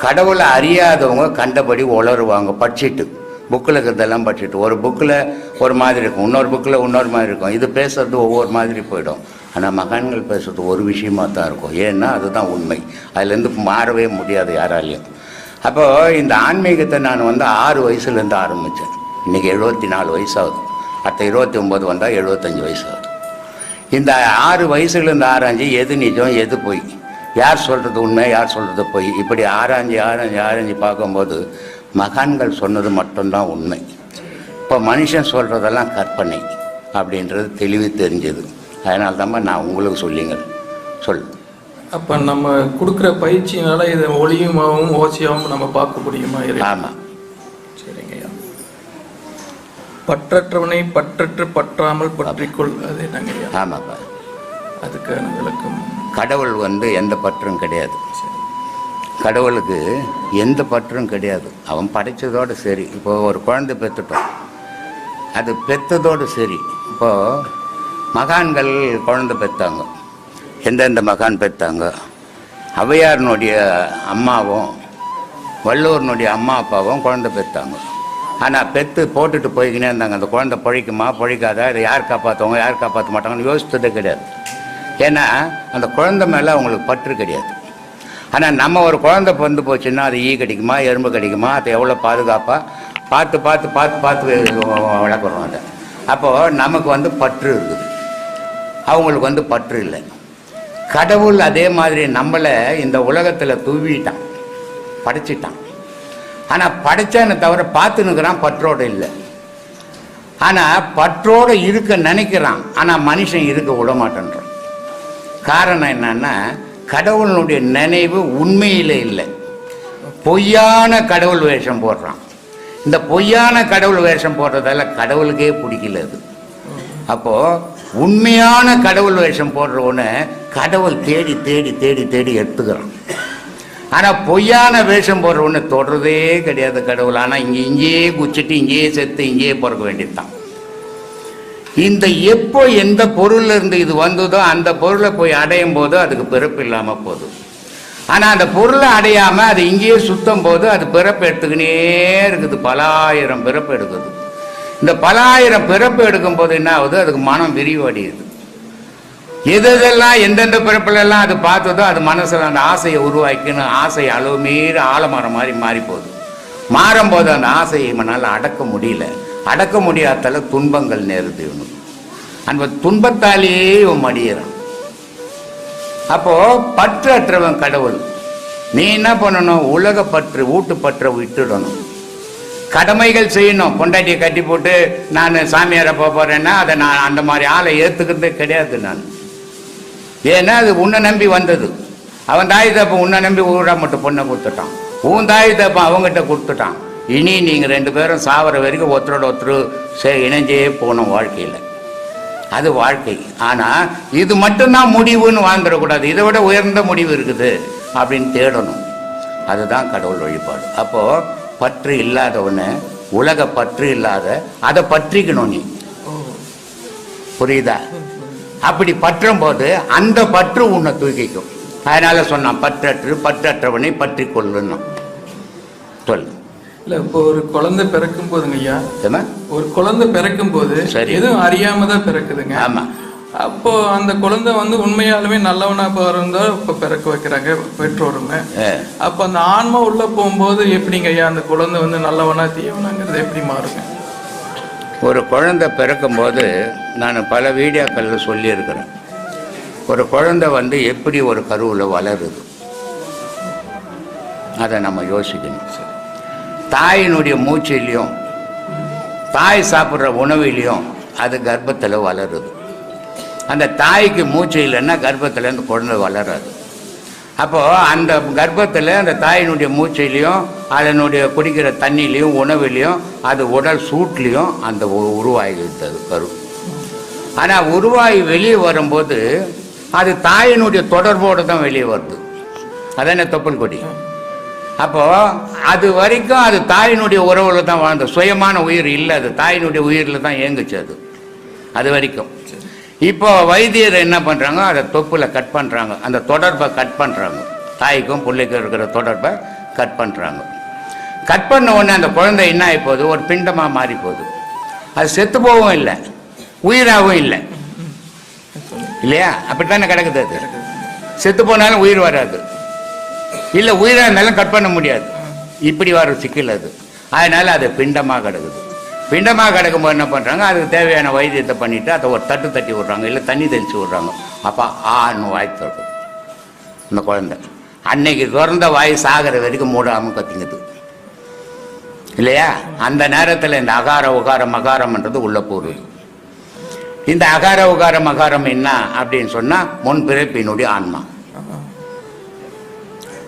கடவுளை அறியாதவங்க கண்டபடி உளருவாங்க, படிச்சுட்டு புக்கில் இருக்கிறதெல்லாம் படிச்சுட்டு. ஒரு புக்கில் ஒரு மாதிரி இருக்கும், இன்னொரு புக்கில் இன்னொரு மாதிரி இருக்கும். இது பேசுறது ஒவ்வொரு மாதிரி போயிடும். ஆனால் மகான்கள் பேசுறது ஒரு விஷயமாக தான் இருக்கும். ஏன்னா அதுதான் உண்மை, அதுலேருந்து மாறவே முடியாது யாராலையும். அப்போது இந்த ஆன்மீகத்தை நான் வந்து 6 வயசுலேருந்து ஆரம்பித்தேன். இன்றைக்கி 74 வயசாகுது. அடுத்த 29 வந்தால் 75 வயசாகுது. இந்த 6 வயசுலேருந்து ஆராய்ஞ்சி எது நிஜம் எது பொய், யார் சொல்கிறது உண்மை யார் சொல்கிறது பொய், இப்படி ஆராய்ஞ்சி பார்க்கும்போது மகான்கள் சொன்னது மட்டும்தான் உண்மை. இப்போ மனுஷன் சொல்கிறதெல்லாம் கற்பனை அப்படின்றது தெளிவு தெரிஞ்சது. அதனால தான் நான் உங்களுக்கு சொல்லிங்க சொல். அப்போ நம்ம கொடுக்குற பயிற்சியினால இதை ஒளியுமாவும் ஓசையாகவும் நம்ம பார்க்க முடியுமா? ஆமாம். சரிங்கய்யா. பற்றற்றவனை பற்றற்று பற்றாமல் பற்றிக்கொள், அது என்னங்கய்யா? ஆமாப்பா. அதுக்கான விளக்கம். கடவுள் வந்து எந்த பற்றும் கிடையாது. கடவுளுக்கு எந்த பற்றும் கிடையாது. அவன் படைச்சதோடு சரி. இப்போது ஒரு குழந்தை பெற்றுட்டோம், அது பெற்றதோடு சரி. இப்போது மகான்கள் குழந்தை பெற்றாங்க. எந்தெந்த மகான் பெற்றாங்க? ஔவையாரினுடைய அம்மாவும் வள்ளுவரனுடைய அம்மா அப்பாவும் குழந்தை பெற்றாங்க. ஆனால் பெற்று போட்டுட்டு போய்க்கினே இருந்தாங்க. அந்த குழந்தை பழிக்குமா பழிக்காதா, இதை யார் காப்பாற்றுவாங்க யார் காப்பாற்ற மாட்டாங்கன்னு யோசித்ததே கிடையாது. ஏன்னா அந்த குழந்தை மேலே அவங்களுக்கு பற்று கிடையாது. ஆனால் நம்ம ஒரு குழந்தை பிறந்து போச்சுன்னா அது ஈ கடிக்குமா எறும்பு கடிக்குமா, அதை எவ்வளோ பாதுகாப்பாக பார்த்து பார்த்து பார்த்து பார்த்து வளர்க்குறோம் அதை. அப்போது நமக்கு பற்று இருக்குது, அவங்களுக்கு பற்று இல்லை. கடவுள் அதே மாதிரி நம்மளை இந்த உலகத்தில் தூவிட்டான், படைச்சிட்டான். ஆனால் படைச்சான்னு தவிர பார்த்துன்னுக்கிறான், பற்றோடு இல்லை. ஆனால் பற்றோடு இருக்க நினைக்கிறான், ஆனால் மனுஷன் இருக்க விட மாட்டேன்றான். காரணம் என்னன்னா கடவுளுடைய நினைவு உண்மையிலே இல்லை, பொய்யான கடவுள் வேஷம் போடுறான். இந்த பொய்யான கடவுள் வேஷம் போடுறதால கடவுளுக்கே பிடிக்கல அது. அப்போது உண்மையான கடவுள் வேஷம் போடுறவொன்னு கடவுள் தேடி தேடி தேடி தேடி எடுத்துக்கிறான். ஆனால் பொய்யான வேஷம் போடுறவொன்னு தொடர்றதே கிடையாது கடவுள். ஆனால் இங்கேயே குச்சிட்டு இங்கேயே செத்து இங்கேயே பிறக்க வேண்டியதுதான். இந்த எப்போ எந்த பொருள்ல இருந்து இது வந்ததோ அந்த பொருளை போய் அடையும் போது அதுக்கு பிறப்பு இல்லாமல் போகுது. ஆனால் அந்த பொருளை அடையாமல் அது இங்கேயே சுத்தம் போது அது பிறப்பு எடுத்துக்கினே இருக்குது, பல ஆயிரம் பிறப்பு எடுக்குது. இந்த பல ஆயிரம் பிறப்பு எடுக்கும் போது என்ன ஆகுது, அதுக்கு மனம் விரிவடையுது. எதெல்லாம் எந்தெந்த பிறப்புலெல்லாம் அது பார்த்ததோ அது மனசில் அந்த ஆசையை உருவாக்கின்னு ஆசை அளவு மீறி ஆலமரம் மாதிரி மாறி போகுது. மாறும்போது அந்த ஆசையை இவனால் அடக்க முடியல. அடக்க முடியாதால துன்பங்கள் நேருது இவனுக்கு. அந்த துன்பத்தாலேயே இவன் மடியிறான். அப்போ பற்று அற்றவன் கடவுள். நீ என்ன பண்ணணும், உலக பற்று வீட்டு பற்றை விட்டுடணும், கடமைகள் செய்யணும். பொண்டாட்டியை கட்டி போட்டு நான் சாமியாரை போறேன்னா அதை நான் அந்த மாதிரி ஆளை ஏற்றுக்கிறதே கிடையாது நான். ஏன்னா அது உன்னை நம்பி வந்தது. அவன் தாய் தப்ப உன்னை நம்பி ஊரா மட்டும் பொண்ணை கொடுத்துட்டான், உன் தாய் தப்ப அவங்ககிட்ட கொடுத்துட்டான். இனி நீங்கள் ரெண்டு பேரும் சாவர வரைக்கும் ஒருத்தரோட ஒருத்தர் இணைஞ்சே போகணும் வாழ்க்கையில். அது வாழ்க்கை. ஆனால் இது மட்டும்தான் முடிவுன்னு வாழ்ந்துடக்கூடாது, இதை விட உயர்ந்த முடிவு இருக்குது அப்படின்னு தேடணும். அதுதான் கடவுள் வழிபாடு. அப்போது பற்று இல்லாதவன்னு, உலக பற்று இல்லாத அதை பற்றிக்கணும் நீ, புரியுதா? அப்படி பற்றும் போது அந்த பற்று உன்னை தூக்கிக்கும். அதனால சொன்னான் பற்றற்றவனை பற்றி கொள்ளுன்னு சொல்லு. இல்ல, இப்போ ஒரு குழந்தை பிறக்கும் போதுங்க ஐயா, ஒரு குழந்தை பிறக்கும் போது எதுவும் அறியாம தான் பிறக்குதுங்க. ஆமா. அப்போ அந்த குழந்தை உண்மையாலுமே நல்லவனா பிறந்தா இப்ப பிறக்க வைக்கிறாங்க பெற்றோருங்க. அப்ப அந்த ஆன்மா உள்ள போகும்போது எப்படிங்க ஐயா அந்த குழந்தை நல்லவனா தீயவனாங்கிறது எப்படி மாறுங்க? ஒரு குழந்தை பிறக்கும் போது நான் பல வீடியோக்கள்ல சொல்லியிருக்கிறேன். ஒரு குழந்தை எப்படி ஒரு கருவில் வளருது அதை நம்ம யோசிக்கணும். தாயினுடைய மூச்சிலையும் தாய் சாப்பிட்ற உணவிலையும் அது கர்ப்பத்தில் வளருது. அந்த தாய்க்கு மூச்சு இல்லைன்னா கர்ப்பத்தில் அந்த குழந்தை வளராது. அப்போது அந்த கர்ப்பத்தில் அந்த தாயினுடைய மூச்சிலையும் அதனுடைய குடிக்கிற தண்ணிலையும் உணவுலையும் அது உடல் சூட்லேயும் அந்த உருவாகிவிட்டது கரு. ஆனால் உருவாகி வெளியே வரும்போது அது தாயினுடைய தொடர்போடு தான் வெளியே வருது. அதான தொப்புள் கொடி. அப்போது அது வரைக்கும் அது தாயினுடைய உறவில் தான் வாழ்ந்த சுயமான உயிர் இல்லை, அது தாயினுடைய உயிரில் தான் இயங்குச்சு அது வரைக்கும். இப்போ வைத்தியர் என்ன பண்ணுறாங்க, அதை தொப்புல கட் பண்ணுறாங்க, அந்த தொடர்பை கட் பண்ணுறாங்க, தாய்க்கும் பிள்ளைக்கும் இருக்கிற தொடர்பை கட் பண்ணுறாங்க. கட் பண்ண உடனே அந்த குழந்தை என்ன ஆகி போகுது, ஒரு பிண்டமாக மாறி போகுது. அது செத்து போகவும் இல்லை, உயிராகவும் இல்லை, இல்லையா? அப்படித்தானே கிடக்குது. அது செத்து போனாலும் உயிர் வராது, இல்லை உயிராக இருந்தாலும் கட் பண்ண முடியாது. இப்படி வர சிக்கல் அது. அதனால அது பிண்டமாக கிடக்குது. பிண்டமாக கிடக்கும்போது என்ன பண்ணுறாங்க, அதுக்கு தேவையான வைத்தியத்தை பண்ணிவிட்டு அதை ஒரு தட்டு தட்டி விட்றாங்க, இல்லை தண்ணி தெளித்து விட்றாங்க. அப்போ ஆன்னு வாய் திறக்குது இந்த குழந்தை. அன்னைக்கு திறந்த வாய் சாகிற வரைக்கும் மூடாமல் கத்திங்குது, இல்லையா? அந்த நேரத்தில் இந்த அகார உகார மகாரம்ன்றது உள்ள போகுது. இந்த அகார உகார மகாரம் என்ன அப்படின்னு சொன்னால் முன் பிறப்பினுடைய ஆன்மா.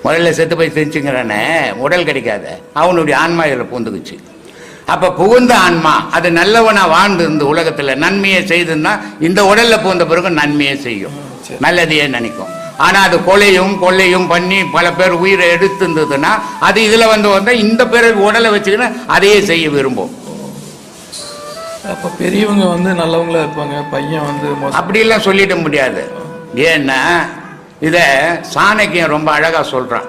முதல்ல செத்து போய் தெரிஞ்சுங்கிறானே, உடல் கிடைக்காத அவனுடைய ஆன்மா இதில் பூந்துக்குச்சு. அப்போ புகுந்த ஆன்மா அது நல்லவனா வாழ்ந்து இந்த உலகத்தில் நன்மையை செய்துன்னா இந்த உடலில் பூந்த பிறகு நன்மையை செய்யும், நல்லதையே நினைக்கும். ஆனா அது கொள்ளையும் பண்ணி பல பேர் உயிரை எடுத்துருந்ததுன்னா அது இதுல வந்து இந்த பேரை உடலை வச்சுக்கின்னு அதையே செய்ய விரும்பும். அப்ப பெரியவங்க வந்து நல்லவங்களா இருப்பாங்க, பையன் வந்து அப்படிலாம் சொல்லிட முடியாது. ஏன்னா இத சாணக்கியன் ரொம்ப அழகா சொல்றான்.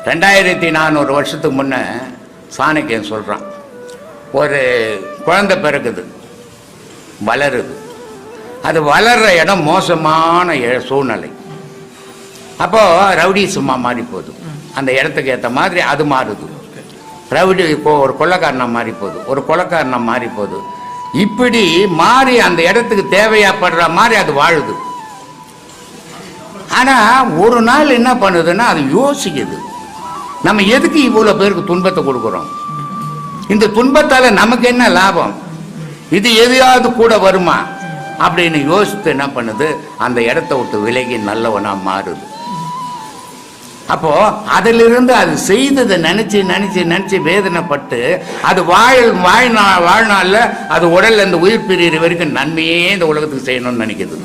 2400 வருஷத்துக்கு முன்ன சாணக்கியன் சொல்றான், ஒரு குழந்தை பிறகுது, வளருது, அது வளர்ற இடம் மோசமான சூழ்நிலை. அப்போ ரவுடிசமா மாறி போகுது, அந்த இடத்துக்கு ஏற்ற மாதிரி அது மாறுது. ரவுடி இப்போ ஒரு கொள்ளைக்காரனா மாறி போகுது, ஒரு கொலைக்காரனா மாறி போகுது. இப்படி மாறி அந்த இடத்துக்கு தேவையாப்படுற மாதிரி அது வாழுது. ஆனா ஒரு நாள் என்ன பண்ணுதுன்னா அது யோசிக்குது, நம்ம எதுக்கு இவ்வளவு பேருக்கு துன்பத்தை கொடுக்குறோம், இந்த துன்பத்தால நமக்கு என்ன லாபம், இது எதையாவது கூட வருமா அப்படின்னு யோசித்து என்ன பண்ணுது, அந்த இடத்த விட்டு விலகி நல்லவனா மாறுது. அப்போ அதிலிருந்து அது செய்ததை நினைச்சு நினைச்சு நினைச்சு வேதனைப்பட்டு அது வாழ்நாள்ல அது உடல்ல இருந்து உயிர் பிரிகிற வரைக்கும் நன்மையே இந்த உலகத்துக்கு செய்யணும்னு நினைக்குது.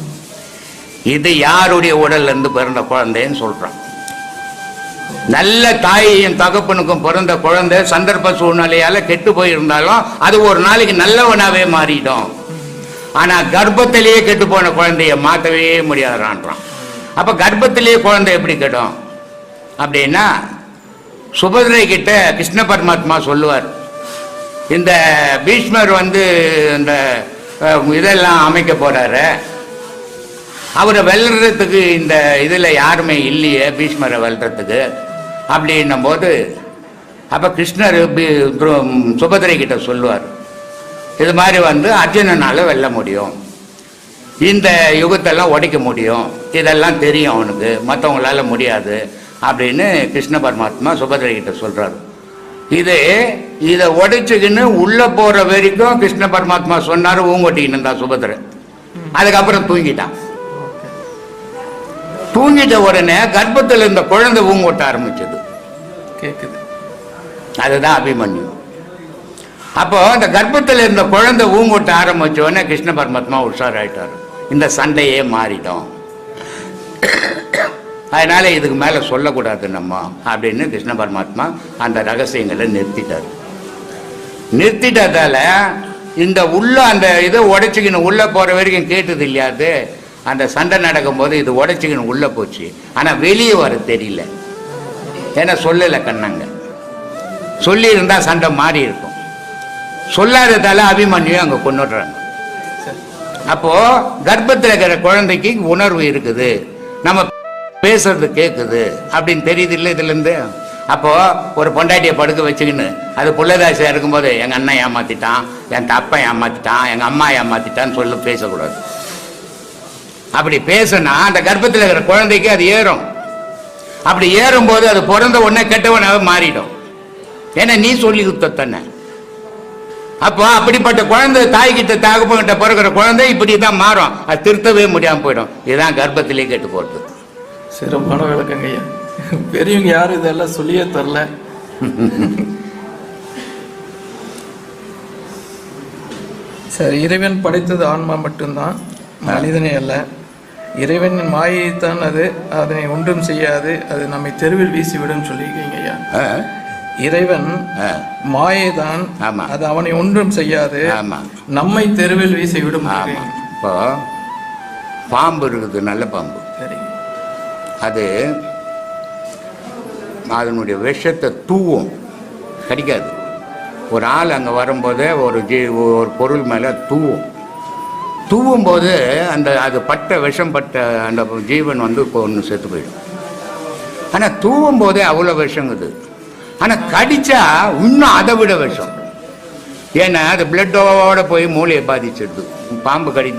இது யாருடைய உடல்ல இருந்து பிறந்த குழந்தைன்னு சொல்றான். நல்ல தாயையும் தகப்பனுக்கும் பிறந்த குழந்தை சந்தர்ப்ப சூழ்நிலையால கெட்டு போயிருந்தாலும் அது ஒரு நாளைக்கு நல்லவனாவே மாறிடும். ஆனா கர்ப்பத்திலேயே கெட்டு போன குழந்தைய மாற்றவே முடியாதுன்றான். அப்ப கர்ப்பத்திலேயே குழந்தை எப்படி கெடும் அப்படின்னா, சுபதிரை கிட்ட கிருஷ்ண பரமாத்மா சொல்லுவார், இந்த பீஷ்மர் வந்து இந்த இதெல்லாம் அமைக்க போறாரு, அவரை வெல்றதுக்கு இந்த இதுல யாருமே இல்லையே பீஷ்மரை வெல்றதுக்கு அப்படின்னும் போது, அப்ப கிருஷ்ணர் சுபதிரை கிட்ட சொல்லுவார், இது மாதிரி வந்து அர்ஜுனனால வெல்ல முடியும், இந்த யுகத்தெல்லாம் உடைக்க முடியும், இதெல்லாம் தெரியும் அவனுக்கு, மற்றவங்களால முடியாது அப்படின்னு கிருஷ்ண பரமாத்மா சுபதிரை கிட்ட சொல்றாரு. இதை உடைச்சுக்கின்னு உள்ள போற வரைக்கும் கிருஷ்ண பரமாத்மா சொன்னாரு, ஊங்கொட்டிக்கின்னு இருந்தா சுபதிரை. அதுக்கப்புறம் தூங்கிட்டான். தூங்கிட்ட உடனே கர்ப்பத்தில் இருந்த குழந்தை ஊங்கொட்ட ஆரம்பிச்சது. கேக்குது. அதுதான் அபிமன்யு. அப்போ அந்த கர்ப்பத்தில் இருந்த குழந்தை ஊங்கொட்ட ஆரம்பிச்ச உடனே கிருஷ்ண பரமாத்மா உஷாராயிட்டாரு, இந்த சண்டையே மாறிடும், அதனால இதுக்கு மேல சொல்லக்கூடாது நம்ம அப்படின்னு கிருஷ்ண பரமாத்மா அந்த ரகசியங்களை நிறுத்திட்டதால இந்த உள்ள அந்த இதை உடைச்சுக்கின்னு உள்ள போற வரைக்கும் கேட்டது இல்லையாது. அந்த சண்டை நடக்கும் போது இது உடைச்சுக்கின்னு உள்ள போச்சு, ஆனா வெளியே வர தெரியல, ஏன்னா சொல்லல கண்ணாங்க. சொல்லி இருந்தா சண்டை மாறி இருக்கும், சொல்லாததால அபிமன்யு அங்க கொண்டுடுறாங்க. அப்போ கர்ப்பத்தில் இருக்கிற குழந்தைக்கு உணர்வு இருக்குது, நம்ம பேசுறது கேட்குது அப்படின்னு தெரியுது இல்லை இதுல இருந்து. அப்போ ஒரு பொண்டாட்டியை படுக்க வச்சுக்கின்னு அது புள்ளதாசியா இருக்கும்போது எங்க அண்ணன் ஏமாத்திட்டான், என் தப்பன் ஏமாத்திட்டான், எங்க அம்மா ஏமாத்திட்டான்னு சொல்லி பேசக்கூடாது. அப்படி பேசினா அந்த கர்ப்பத்தில் இருக்கிற குழந்தைக்கு அது ஏறும். அப்படி ஏறும்போது அது பிறந்த உடனே கெட்டவனாக மாறிடும், ஏன்னா நீ சொல்லி கொடுத்தன. அப்போ அப்படிப்பட்ட குழந்தை தாய்கிட்ட தகப்பன்கிட்ட பிறகுற குழந்தை இப்படிதான் மாறும், அது திருத்தவே முடியாம போயிடும். இதுதான் கர்ப்பத்திலே கெட்டு போறது. சிறப்பான விளக்கங்க ஐயா. பெரியவங்க யாரும் இதெல்லாம் சொல்லியே தரல. சரி, இறைவன் படைத்தது ஆன்மா மட்டும்தான், மனிதனே அல்ல. இறைவனின் மாயைத்தான் அது, அதனை ஒன்றும் செய்யாது, அது நம்மை தெருவில் வீசிவிடும் சொல்லியிருக்கீங்க ஐயா. இறைவன் மாயைதான், அது அவனை ஒன்றும் செய்யாது, நம்மை தெருவில் வீசிவிடும். இப்போ பாம்பு இருக்குது, நல்ல பாம்பு, அது அதனுடைய விஷத்தை தூவும், கடிக்காது. ஒரு ஆள் அங்கே வரும்போதே ஒரு பொருள் மேலே தூவும் போது அது பட்ட விஷம் பட்ட அந்த ஜீவன் வந்து இப்போ ஒன்று செத்து போயிடும். ஆனால் தூவும் போதே அவ்வளோ விஷங்குது, ஆனால் கடிச்சா இன்னும் அதை விட விஷம். ஏன்னா அது பிளட்டோட போய் மூளையை பாதிச்சிடுது. பாம்பு கடி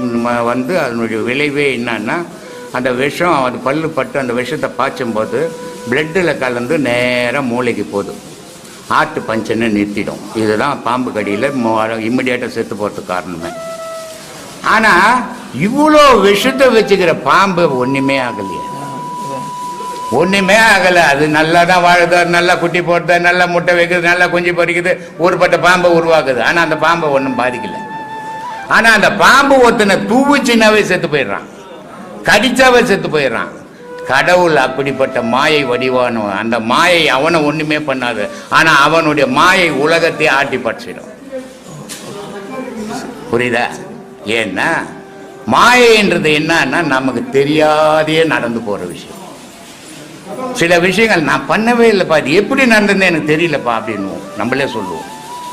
வந்து அதனுடைய விளைவே என்னன்னா, அந்த விஷம் அது பல்லு பட்டு அந்த விஷத்தை பாய்ச்சும் போது பிளட்டில் கலந்து நேராக மூளைக்கு போகுது, ஆட்டு பஞ்சனை நிறுத்திடும். இதுதான் பாம்பு கடியில் இம்மிடியேட்டாக செத்து போகிறதுக்கு காரணமே. ஆனால் இவ்வளோ விஷத்தை வச்சுக்கிற பாம்பு ஒன்றுமே ஆகலையே, ஒன்றுமே ஆகலை. அது நல்லா தான் வாழுது, நல்லா குட்டி போடுது, நல்லா முட்டை வைக்குது, நல்லா குஞ்சு பொறிக்குது, ஊர்பட்ட பாம்பை உருவாக்குது. ஆனால் அந்த பாம்பை ஒன்றும் பாதிக்கலை. ஆனால் அந்த பாம்பு ஒருத்தனை தூவுச்சின்னாவே செத்து போயிடுறான், கடிச்சாவே செத்து போயிடுறான். கடவுள் அப்படிப்பட்ட மாயை வடிவானவன். அந்த மாயை அவனை ஒண்ணுமே பண்ணாது. ஆனா அவனுடைய மாயை உலகத்தை ஆட்டி பற்றிடும். புரியுதா? ஏன்னா மாயைன்றது என்னன்னா நமக்கு தெரியாதே நடந்து போற விஷயம். சில விஷயங்கள் நான் பண்ணவே இல்லைப்பா, இது எப்படி நடந்தது எனக்கு தெரியலப்பா அப்படின்னு நம்மளே சொல்லுவோம்.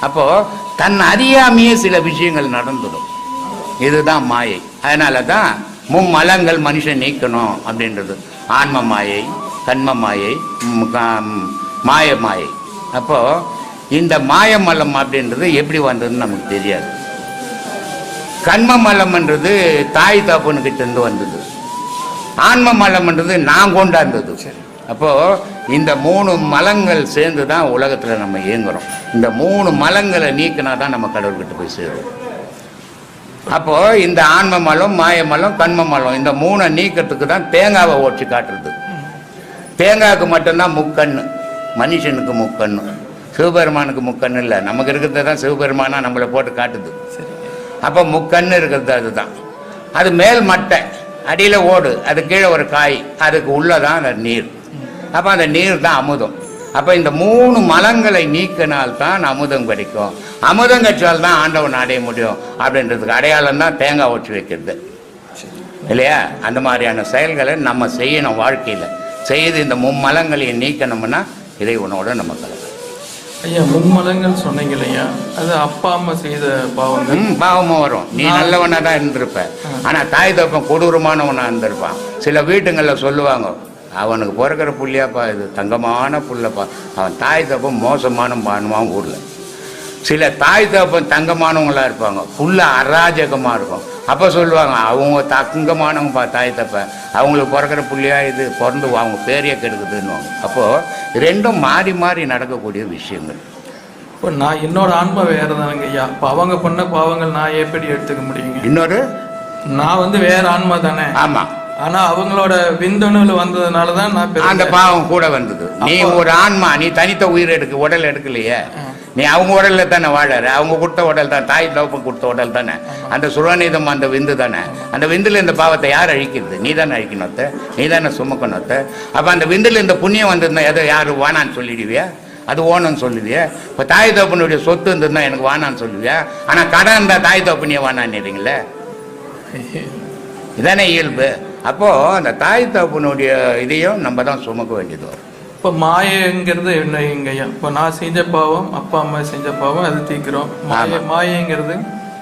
அப்போ தன் அறியாமையே சில விஷயங்கள் நடந்துடும். இதுதான் மாயை. அதனால தான் மும்மலங்கள் மனுஷன் நீக்கணும் அப்படின்றது. ஆன்ம மாயை, கண்ம மாயை, மாய மாயை. அப்போ இந்த மாயமலம் அப்படின்றது எப்படி வந்ததுன்னு நமக்கு தெரியாது. கண்ம மலம்ன்றது தாய் தாப்பனுக்கிட்ட இருந்து வந்தது. ஆன்ம மலம்ன்றது நான் கொண்டாந்தது. அப்போ இந்த 3 மலங்கள் சேர்ந்து தான் உலகத்துல நம்ம இயங்குறோம். இந்த 3 மலங்களை நீக்கினா தான் நம்ம கடவுள்கிட்ட போய் சேருவோம். அப்போ இந்த ஆன்ம மலம், மாய மலம், கண்ம மலம், இந்த 3 நீக்கிறதுக்கு தான் தேங்காவை ஓடிச்சு காட்டுறது. தேங்காய்க்கு மட்டும்தான் முக்கண்ணு, மனுஷனுக்கு முக்கண்ணு, சிவபெருமானுக்கு முக்கண்ணு இல்லை. நமக்கு இருக்கிறது தான் சிவபெருமானா நம்மளை போட்டு காட்டுது. அப்போ முக்கண்ணு இருக்கிறது அதுதான். அது மேல் மட்டை, அடியில் ஓடு, அது கீழே ஒரு காய், அதுக்கு உள்ளதான் அந்த நீர். அப்போ அந்த நீர் தான் அமுதம். அப்போ இந்த 3 மலங்களை நீக்கினால்தான் அமுதம் கிடைக்கும். அமுதம் கிடைச்சால் தான் ஆண்டவன் அடைய முடியும் அப்படின்றதுக்கு அடையாளம் தான் தேங்காய் ஒட்டி வைக்கிறது இல்லையா? அந்த மாதிரியான செயல்களை நம்ம செய்யணும் வாழ்க்கையில். செய்து இந்த 3 மலங்களையும் நீக்கணும்னா இறைவனோட நம்ம கலக்கலாம். ஐயா, மும்மலங்கள் சொன்னீங்க இல்லையா, அது அப்பா அம்மா செய்த பாவங்கள். பாவமும் வரும். நீ நல்லவனா தான் இருந்திருப்ப, ஆனா தாய் தப்பன் கொடூரமானவனா இருந்திருப்பான். சில வீட்டுங்களில் சொல்லுவாங்க, அவனுக்கு பிறக்கிற புள்ளியாப்பா இது தங்கமான புள்ளப்பா, அவன் தாய் தப்பன் மோசமான பானுவான் ஊர்ல. சில தாய் தப்பன் தங்கமானவங்களா இருப்பாங்க, புள்ள அராஜகமா இருக்கும். அப்போ சொல்லுவாங்க அவங்க தங்கமானவங்கப்பா தாய் தப்ப, அவங்களுக்கு பிறக்கிற புள்ளியா இது பிறந்து அவங்க பேரையே கெடுக்குதுன்னுவாங்க. அப்போ ரெண்டும் மாறி மாறி நடக்கக்கூடிய விஷயங்கள். இப்போ நான் இன்னொரு ஆன்மா வேற தானுங்க ஐயா. இப்போ அவங்க பண்ண பாவங்கள் நான் எப்படி எடுத்துக்க முடியுங்க? இன்னொரு நான் வேற ஆன்மா தானே? ஆமா. ஆனா அவங்களோட விந்தணுல வந்ததுனால தான் நான் அந்த பாவம் கூட வந்தது. நீ ஒரு ஆன்மா, நீ தனித்த உயிர் உடல் எடுக்கலையே, நீ அவங்க உடல்ல தானே வாழற. அவங்க கொடுத்த உடல் தான், தாய் தகப்பன் கொடுத்த உடல் தானே. அந்த சுரநீதம் அந்த விந்து தானே. அந்த விந்துல இந்த பாவத்தை யார் அழிக்கிறது? நீ தானே அழிக்கணும், நீ தானே சுமக்கணும். அப்ப அந்த விந்துல இந்த புண்ணியம் வந்திருந்தா எதோ யாரு வானான்னு சொல்லிடுவியா? அது ஓனன்னு சொல்லுவியா? இப்போ தாய் தகப்பனுடைய சொத்து இருந்ததுன்னா எனக்கு வானான்னு சொல்லுவியா? ஆனா கடன் இருந்தா தாய் தகப்பனையே வானான்னுறீங்களே, இதானே இயல்பு. அப்போ அந்த தாய் தகப்பனுடைய இதையும் நம்ம தான் சுமக்க வேண்டியது வரும். இப்போ மாயங்கிறது என்ன ஐயா? இப்போ நான் செஞ்ச பாவம், அப்பா அம்மா செஞ்ச பாவம், அது தீக்கிறோம். மாயங்கிறது,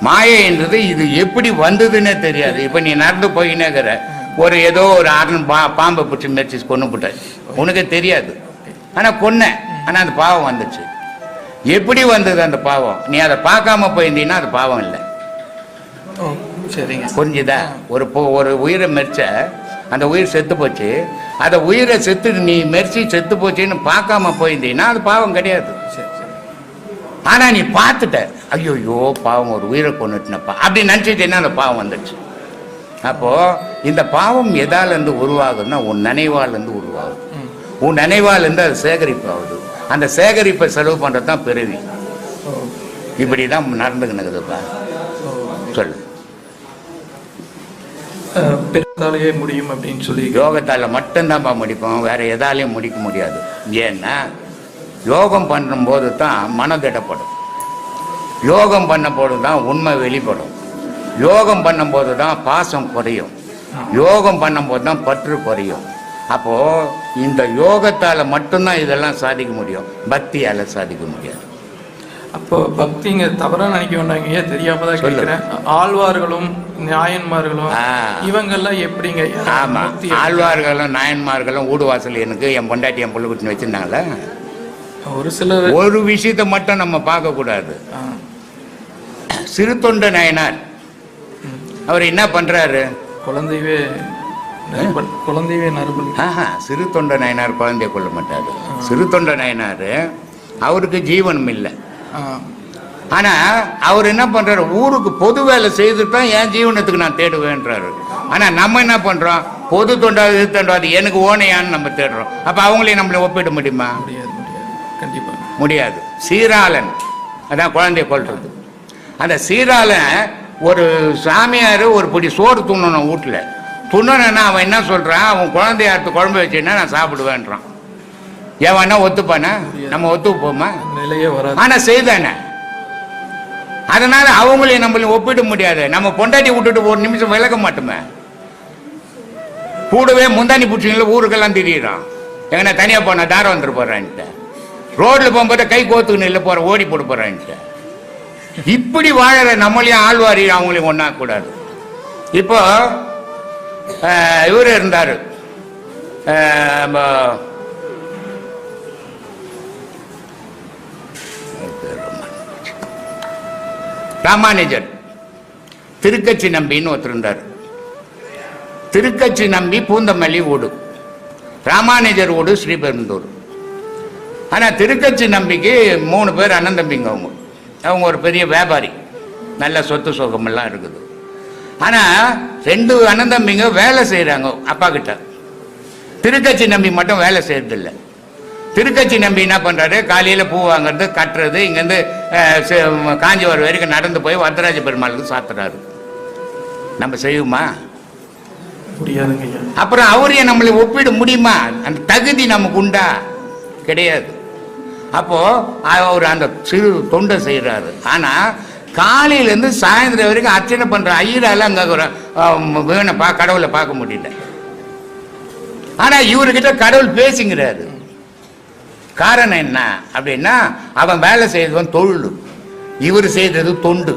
மாயன்றது இது எப்படி வந்ததுன்னே தெரியாது. இப்ப நீ நடந்து போயினேங்கிற ஒரு ஏதோ ஒரு ஆடன் பாம்பை பிடிச்சி மெரிச்சு கொண்டு போட்டாச்சு, உனக்கு தெரியாது. ஆனா கொன்ன, ஆனா அந்த பாவம் வந்துச்சு. எப்படி வந்தது அந்த பாவம்? நீ அதை பார்க்காம போயிருந்தீங்கன்னா அது பாவம் இல்லை. சரிங்க, புரிஞ்சுதா? ஒரு உயிரை மெரிச்ச, அந்த உயிர் செத்து போச்சு. அந்த உயிரை செத்து நீ மெரிச்சி செத்து போச்சுன்னு பார்க்காம போயிருந்தீங்கன்னா அது பாவம் கிடையாது. ஆனா நீ பார்த்துட்ட, ஐயோ பாவம் ஒரு உயிரை கொண்டுட்டுனப்பா அப்படி நினைச்சிட்டேன்னா அந்த பாவம் வந்துடுச்சு. அப்போ இந்த பாவம் எதால இருந்து உருவாகுதுன்னா உன் நினைவால் இருந்து உருவாகுது. உன் நினைவால் இருந்து அது சேகரிப்பு ஆகுது. அந்த சேகரிப்பை செலவு பண்றது தான் பிறவி. இப்படிதான் நடந்துக்கினுக்குதுப்பா. சொல்லு. பிறந்தாலேயே முடியும் அப்படின்னு சொல்லி யோகத்தால மட்டும்தான்ப்பா முடிப்போம், வேற எதாலையும் முடிக்க முடியாது. ஏன்னா யோகம் பண்ணும்போது தான் மனதிடப்படும். யோகம் பண்ணும்போது தான் உண்மை வெளிப்படும். யோகம் பண்ணும்போது தான் பாசம் குறையும். யோகம் பண்ணும்போது தான் பற்று குறையும். அப்போ இந்த யோகத்தால மட்டும்தான் இதெல்லாம் சாதிக்க முடியும், பக்தியால சாதிக்க முடியாது. அப்போ பக்திங்க தவறா நினைக்க வேண்டாங்க, தெரியாம தான் கேட்கிறேன். ஆழ்வார்களும் நாயன்மார்களும் இவங்கெல்லாம் எப்படிங்க? ஆமா, ஆழ்வார்களும் நாயன்மார்களும் ஊடுவாசல் எனக்கு என் பொண்டாட்டி என் புள்ள குட்டின்னு வச்சிருந்தாங்களே. ஒரு சில ஒரு விஷயத்தை மட்டும் நம்ம பார்க்க கூடாது. சிறு தொண்ட நாயனார் அவர் என்ன பண்றாரு? குழந்தையவே நரபலி. சிறு தொண்ட நாயனார் குழந்தைய கொள்ள மாட்டாரு. சிறு தொண்ட நாயனார் அவருக்கு ஜீவனம் இல்லை. ஆனா அவர் என்ன பண்றாரு? ஊருக்கு பொது வேலை செய்துட்டு என் ஜீவனத்துக்கு நான் தேடுவேன்றாரு. ஆனா நம்ம என்ன பண்றோம்? பொது தொண்டாது இது தொண்டாது எனக்கு ஓனையான்னு நம்ம தேடுறோம். அப்ப அவங்களையும் நம்மள ஒப்பிட முடியுமா? கண்டிப்பா முடியாது. சீராளன் அதான் குழந்தைய கொள்றது. அந்த சீராளன் ஒரு சாமியார் ஒரு பிடி சோறு தூணணும் வீட்டுல, துண்ணனா அவன் என்ன சொல்கிறான், அவன் குழந்தைய அறுத்து குழம்பு வச்சுன்னா நான் சாப்பிடுவேன்றான். ஏவன்னா ஒத்துப்பானா? நம்ம ஒத்துப்போமா? நிலையே வராது. ஆனால் செய்தானே. அதனால அவங்களையும் நம்மளையும் ஒப்பிட முடியாது. நம்ம பொண்டாட்டி விட்டுட்டு ஒரு நிமிஷம் விலக மாட்டோமே. கூடவே முந்தானி பிடிச்சிங்கள ஊருக்கெல்லாம் திரியிறான். எங்கன்னா தனியாக போனா தாரம் வந்துட்டு போறான்ட்டு, ரோட்ல போகும்போது கை கோத்துக்குன்னு இல்லை போற ஓடி போட்டு போறான்ட்டு. இப்படி வாழற நம்மளையும் ஆழ்வாரி அவங்களையும் ஒன்னா கூடாது. இப்போ இவர் இருந்தார், ராமானுஜர். திருக்கச்சி நம்பின்னு ஒருத்தர் இருந்தார். திருக்கச்சி நம்பி பூந்தமல்லி ஊடு, ராமானுஜர் ஊடு ஸ்ரீபெரும்புதூர். ஆனால் திருக்கச்சி நம்பிக்கு 3 பேர் அண்ணன் தம்பிங்க. அவங்க ஒரு பெரிய வியாபாரி, நல்ல சொத்து சுகமெல்லாம் இருக்குது. ஆனால் 2 அண்ணன் தம்பிங்க வேலை செய்கிறாங்க அப்பா கிட்ட. திருக்கச்சி நம்பி மட்டும் வேலை செய்யறதில்லை. திருக்கச்சி நம்பி என்ன பண்ணுறாரு, காலையில் பூ வாங்கிறது, கட்டுறது, இங்கேருந்து காஞ்சிபுரம் வரைக்கும் நடந்து போய் வரதராஜ பெருமாளுக்கு சாத்துறாரு. நம்ம செய்வோமா? முடியாதுங்க. அப்புறம் அவரையும் நம்மளை ஒப்பிட முடியுமா? அந்த தகுதி நமக்கு உண்டா? கிடையாது. அப்போ அவர் அந்த சிறு தொண்டை செய்கிறாரு. ஆனால் காலையிலேருந்து சாயந்தரம் வரைக்கும் அர்ச்சனை பண்ணுற ஐயரால அங்கே வேணப்பா கடவுளை பார்க்க முடியல. ஆனால் இவர்கிட்ட கடவுள் பேசுங்கிறாரு. காரணம் என்ன அப்படின்னா, அவன் வேலை செய்தவன் தொழில், இவர் செய்தது தொண்டு.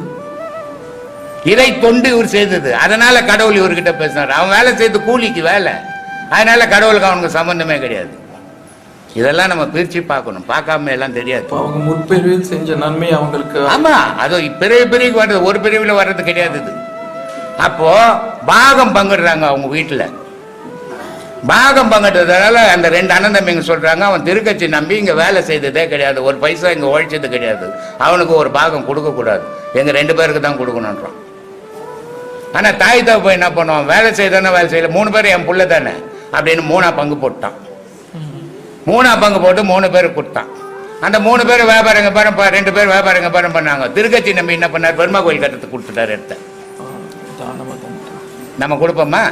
இறை தொண்டு இவர் செய்தது. அதனால கடவுள் இவர்கிட்ட பேசினார். அவன் வேலை செய்து கூலிக்கு வேலை, அதனால கடவுளுக்கு அவனுக்கு சம்பந்தமே கிடையாது. இதெல்லாம் நம்ம பிரிச்சு பார்க்கணும். பார்க்காம எல்லாம் தெரியாது. அவங்க முற்பிரிவில் செஞ்ச நன்மை அவங்களுக்கு. ஆமா, அது பிரிவுக்கு வர்றது, ஒரு பிரிவுல வர்றது கிடையாது இது. அப்போ பாகம் பங்கிடுறாங்க அவங்க வீட்டுல. பாகம் பங்கிட்டதுனால அந்த 2 அண்ணன் தம்பிங்க சொல்றாங்க, அவன் திருக்கச்சி நம்பி இங்க வேலை செய்ததே கிடையாது, ஒரு பைசா இங்க உழைச்சது கிடையாது, அவனுக்கு ஒரு பாகம் கொடுக்க கூடாது, எங்க 2 பேருக்கு தான் கொடுக்கணும்ன்றான். ஆனா தாய் தகப்பன் என்ன பண்ணுவான், வேலை செய்தானே வேலை செய்யல, 3 பேர் என் புள்ள தானே அப்படின்னு 3ஆ பங்கு போட்டான். 3ஆ பங்கு போட்டு 3 பேருக்கு கொடுத்தான். அந்த 3 பேர் வியாபாரங்க பாரம், 2 பேர் வியாபாரங்க பாரம் பண்ணாங்க. திருக்கச்சி நம்பி என்ன பண்ணார், பெருமா கோயில் கட்டத்துக்கு கொடுத்துட்டாரு எடுத்த. நம்ம கொடுப்போமா?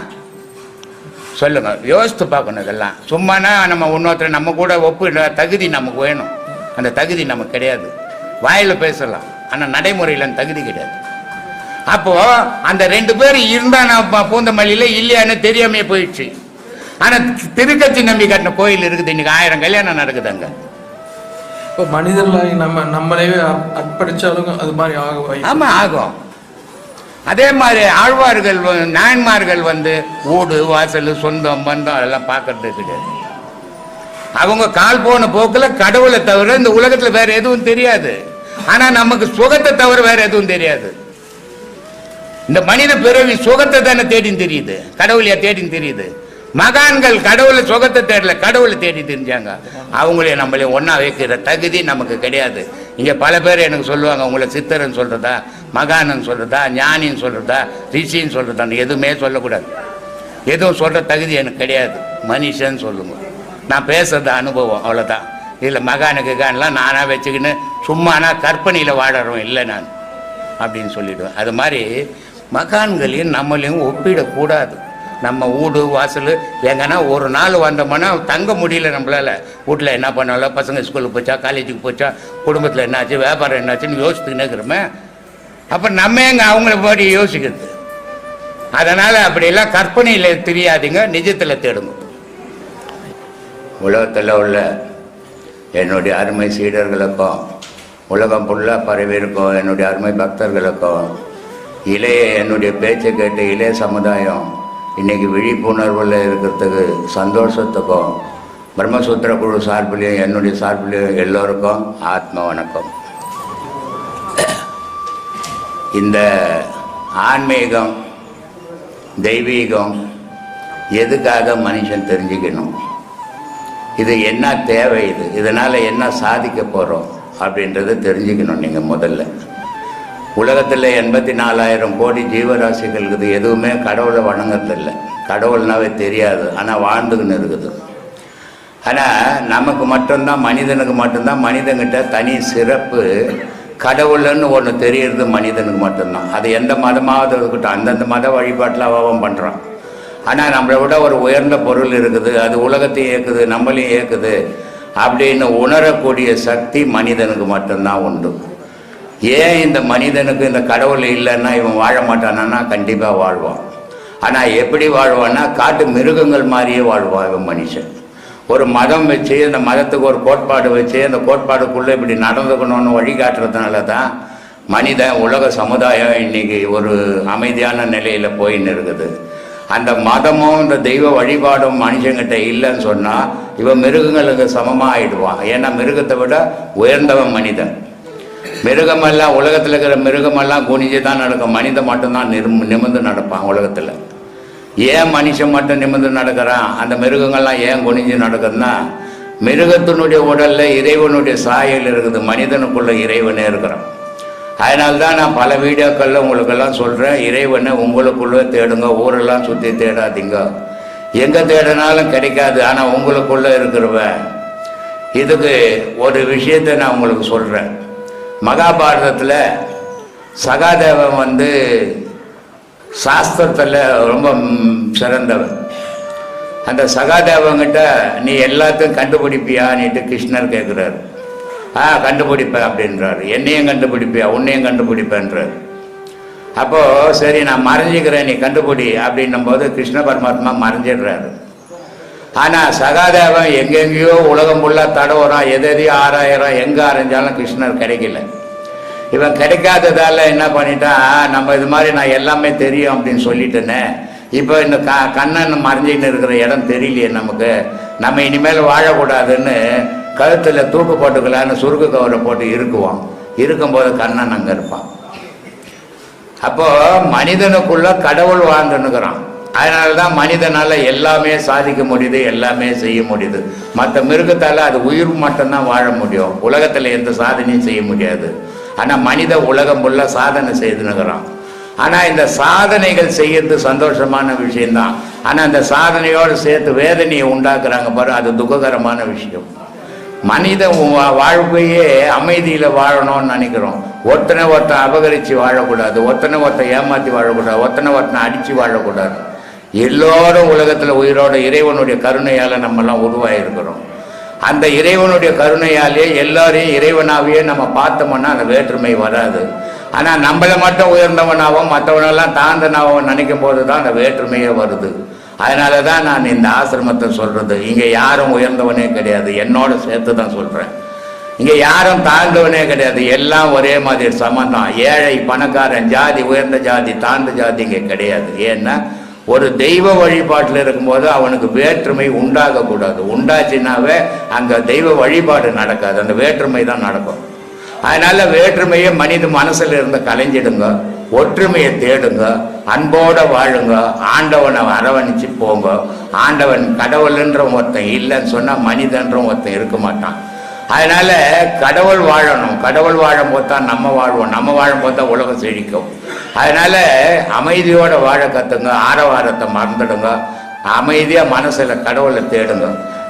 சொல்லுங்க, யோசித்து பார்க்கணும். இதெல்லாம் சும்மானா நம்ம இன்னொருத்தர் நம்ம கூட ஒப்பிடுற தகுதி நமக்கு வேணும். அந்த தகுதி நமக்கு கிடையாது. வாயில் பேசலாம், ஆனால் நடைமுறையில் அந்த தகுதி கிடையாது. அப்போ அந்த 2 பேர் இருந்தா நான் பூந்தமல்லியில இல்லையான்னு தெரியாமே போயிடுச்சு. ஆனா திருக்கச்சி நம்பி கட்டின கோயில் இருக்குது, இன்னைக்கு 1000 கல்யாணம் நடக்குது அங்க. இப்போ மனிதர்களாகி நம்மளே அர்ப்பணிச்சாலும் அது மாதிரி ஆகும். ஆமா, ஆகும். அதே மாதிரி ஆழ்வார்கள் நாயன்மார்கள் ஊடு வாசல் சொந்தம் பந்தம் அதெல்லாம் பார்க்கறது கிடையாது. அவங்க கால் போன போக்குல கடவுளை தவிர இந்த உலகத்துல வேற எதுவும் தெரியாது. ஆனா நமக்கு சுகத்தை தவிர வேற எதுவும் தெரியாது. இந்த மனித பிறவி சுகத்தை தானே தேடின்னு தெரியுது, கடவுளையா தேடின்னு தெரியுது. மகான்கள் கடவுளை சுகத்தை தேடல, கடவுளை தேடி தெரிஞ்சாங்க. அவங்களே நம்மளே ஒன்னா வைக்கிற தகுதி நமக்கு கிடையாது. இங்க பல பேர் எனக்கு சொல்லுவாங்க, உங்களை சித்தர்ன்னு சொல்றதா, மகானன்னு சொல்றதா, ஞானின்னு சொல்றதா, ரிஷின்னு சொல்றதா, எதுவுமே சொல்லக்கூடாது. எதுவும் சொல்ற தகுதி எனக்கு கிடையாது. மனுஷன்னு சொல்லுங்க. நான் பேசுறது அனுபவம், அவ்வளோதான். இல்லை மகானுக்கு கான்லாம் நானா வச்சுக்கின்னு சும்மானா கற்பனையில் வாழறோம் இல்லை நான் அப்படின்னு சொல்லிடுவேன். அது மாதிரி மகான்களையும் நம்மளையும் ஒப்பிடக்கூடாது. நம்ம வீடு வாசல் எங்கன்னா ஒரு நாள் வந்தோம்னா தங்க முடியல நம்மளால. வீட்டில் என்ன பண்ணாலும், பசங்க ஸ்கூலுக்கு போச்சா, காலேஜுக்கு போச்சா, குடும்பத்தில் என்னாச்சு, வியாபாரம் என்னாச்சுன்னு யோசித்துக்கினே இருக்கிறோமே. அப்போ நம்ம எங்க அவங்கள போய் யோசிக்கிறது? அதனால் அப்படியெல்லாம் கற்பனையில் தெரியாதீங்க, நிஜத்தில் தேடுங்க. உலகத்தில் உள்ள என்னுடைய அருமை சீடர்களுக்கும், உலகம் ஃபுல்லாக பரவி இருக்கும் என்னுடைய அருமை பக்தர்களுக்கும், இளைய என்னுடைய பேச்சை கேட்டு இளைய சமுதாயம் இன்றைக்கி விழிப்புணர்வில் இருக்கிறதுக்கு சந்தோஷத்துக்கும் பிரம்மசூத்திர குழு சார்பிலையும் என்னுடைய சார்பிலையும் எல்லோருக்கும் ஆத்ம வணக்கம். இந்த ஆன்மீகம் தெய்வீகம் எதுக்காக மனுஷன் தெரிஞ்சுக்கணும், இது என்ன தேவை, இதனால் என்ன சாதிக்க போகிறோம் அப்படின்றத தெரிஞ்சுக்கணும். நீங்கள் முதல்ல உலகத்தில் 84,000 கோடி ஜீவராசிகள் இருக்குது. எதுவுமே கடவுளை வணங்கறதில்லை, கடவுள்னாவே தெரியாது, ஆனால் வாழ்ந்துக்கின்னு இருக்குது. ஆனால் நமக்கு மட்டும்தான், மனிதனுக்கு மட்டும்தான், மனிதன்கிட்ட தனி சிறப்பு கடவுள்னு ஒன்று தெரியறது மனிதனுக்கு மட்டும்தான். அது எந்த மதமாவது இருக்கட்டும், அந்தந்த மத வழிபாட்டில் அவன் பண்ணுறான். ஆனால் நம்மளை விட ஒரு உயர்ந்த பொருள் இருக்குது, அது உலகத்தையும் இயக்குது, நம்மளையும் இயக்குது அப்படின்னு உணரக்கூடிய சக்தி மனிதனுக்கு மட்டும்தான் உண்டு. ஏன் இந்த மனிதனுக்கு இந்த கடவுள் இல்லைன்னா இவன் வாழ மாட்டானா? கண்டிப்பாக வாழ்வான். ஆனால் எப்படி வாழ்வான்னா காட்டு மிருகங்கள் மாதிரியே வாழ்வான் இவன் மனுஷன். ஒரு மதம் வச்சு அந்த மதத்துக்கு ஒரு கோட்பாடு வச்சு அந்த கோட்பாடுக்குள்ளே இப்படி நடந்துக்கணும்னு வழிகாட்டுறதுனால தான் மனிதன் உலக சமுதாயம் இன்னைக்கு ஒரு அமைதியான நிலையில் போயின்னு இருக்குது. அந்த மதமும் இந்த தெய்வ வழிபாடும் மனுஷங்கிட்ட இல்லைன்னு சொன்னால் இவன் மிருகங்களுக்கு சமமாக ஆயிடுவான். ஏன்னா மிருகத்தை விட உயர்ந்தவன் மனிதன். மிருகமெல்லாம் உலகத்தில் இருக்கிற மிருகமெல்லாம் குனிஞ்சு தான் நடக்கும், மனிதன் மட்டும்தான் நிமிர்ந்து நடப்பான் உலகத்தில். ஏன் மனுஷன் மட்டும் நிமிர்ந்து நடக்கிறான், அந்த மிருகங்கள்லாம் ஏன் குனிஞ்சு நடக்குதுன்னா மிருகத்தினுடைய உடலில் இறைவனுடைய சாயல் இருக்குது, மனிதனுக்குள்ள இறைவனே இருக்கிறான். அதனால்தான் நான் பல வீடியோக்களில் உங்களுக்கெல்லாம் சொல்கிறேன், இறைவனை உங்களுக்குள்ளே தேடுங்க, ஊரெல்லாம் சுற்றி தேடாதீங்க. எங்கே தேடினாலும் கிடைக்காது, ஆனால் உங்களுக்குள்ளே இருக்கிறவன். இதுக்கு ஒரு விஷயத்தை நான் உங்களுக்கு சொல்கிறேன். மகாபாரதத்தில் சகாதேவன் சாஸ்திரத்தில் ரொம்ப சிறந்தவன். அந்த சகாதேவங்கிட்ட நீ எல்லாத்தையும் கண்டுபிடிப்பியான்னுட்டு கிருஷ்ணர் கேட்குறாரு. கண்டுபிடிப்பேன் அப்படின்றாரு. என்னையும் கண்டுபிடிப்பியா, உன்னையும் கண்டுபிடிப்பேன்றார். அப்போது சரி நான் மறைஞ்சிக்கிறேன், நீ கண்டுபிடி அப்படின்னும் போது கிருஷ்ண பரமாத்மா மறைஞ்சிடுறாரு. ஆனால் சகாதேவன் எங்கெங்கேயோ உலகம் ஃபுல்லாக தடவுறான், எதையும் ஆராயிரம், எங்கே ஆராய்ஞ்சாலும் கிருஷ்ணர் கிடைக்கல. இவன் கிடைக்காததால் என்ன பண்ணிட்டான், நம்ம இது மாதிரி நான் எல்லாமே தெரியும் அப்படின்னு சொல்லிட்டேனே, இப்போ இந்த கண்ணன் மறைஞ்சின்னு இருக்கிற இடம் தெரியலையே நமக்கு, நம்ம இனிமேல் வாழக்கூடாதுன்னு கழுத்தில் தூக்கு போட்டுக்கலான்னு சுருக்கு கவரை போட்டு இருக்குவான். இருக்கும்போது கண்ணன் அங்கே இருப்பான். அப்போது மனிதனுக்குள்ள கடவுள் வாழ்ந்துன்னுக்கிறான். அதனால தான் மனிதனால் எல்லாமே சாதிக்க முடியுது, எல்லாமே செய்ய முடியுது. மற்ற மிருகத்தால் அது உயிர் மட்டும்தான் வாழ முடியும், உலகத்தில் எந்த சாதனையும் செய்ய முடியாது. ஆனால் மனித உலகம் ஃபுல்லாக சாதனை செய்துன்னுக்கிறான். ஆனால் இந்த சாதனைகள் செய்யறது சந்தோஷமான விஷயம்தான். ஆனால் அந்த சாதனையோடு சேர்த்து வேதனையை உண்டாக்குறாங்க பாரு, அது துக்ககரமான விஷயம். மனித வாழ்க்கையே அமைதியில் வாழணும்னு நினைக்கிறோம். ஒருத்தனை ஒருத்தன் அபகரித்து வாழக்கூடாது, ஒருத்தனை ஒருத்தன் ஏமாற்றி வாழக்கூடாது, ஒருத்தனை ஒருத்தனை அடித்து வாழக்கூடாது. எல்லோரும் உலகத்தில் உயிரோட இறைவனுடைய கருணையால் நம்மெல்லாம் உருவாகிருக்கிறோம். அந்த இறைவனுடைய கருணையாலே எல்லாரையும் இறைவனாகவே நம்ம பார்த்தோம்னா அந்த வேற்றுமை வராது. ஆனால் நம்மளை மட்டும் உயர்ந்தவனாகவும் மற்றவனெல்லாம் தாழ்ந்தனாகவும் நினைக்கும் போது தான் அந்த வேற்றுமையே வருது. அதனால தான் நான் இந்த ஆசிரமத்தை சொல்கிறது, இங்கே யாரும் உயர்ந்தவனே கிடையாது, என்னோட சேர்த்து தான் சொல்கிறேன். இங்கே யாரும் தாழ்ந்தவனே கிடையாது, எல்லாம் ஒரே மாதிரி சமந்தான். ஏழை பணக்காரன், ஜாதி உயர்ந்த ஜாதி தாழ்ந்த ஜாதி இங்கே கிடையாது. ஏன்னா ஒரு தெய்வ வழிபாட்டில் இருக்கும்போது அவனுக்கு வேற்றுமை உண்டாகக்கூடாது. உண்டாச்சுன்னாவே அங்கே தெய்வ வழிபாடு நடக்காது, அந்த வேற்றுமை தான் நடக்கும். அதனால வேற்றுமையை மனித மனசில் இருந்து கலைஞ்சிடுங்க, ஒற்றுமையை தேடுங்க, அன்போட வாழுங்க, ஆண்டவனை அரவணைச்சு போங்க. ஆண்டவன் கடவுள்ன்ற ஒருத்தன் இல்லைன்னு சொன்னால் மனிதன்ற ஒருத்தன் இருக்க மாட்டான். அதனால கடவுள் வாழணும், கடவுள் வாழும் போது தான் நம்ம வாழ்வோம், நம்ம வாழும் போது தான் உலகம் செழிக்கும். அதனால அமைதியோட வாழ கற்றுங்க, ஆரவாரத்தை மறந்துடுங்க, அமைதியாக மனசில் கடவுளை தேடுங்க.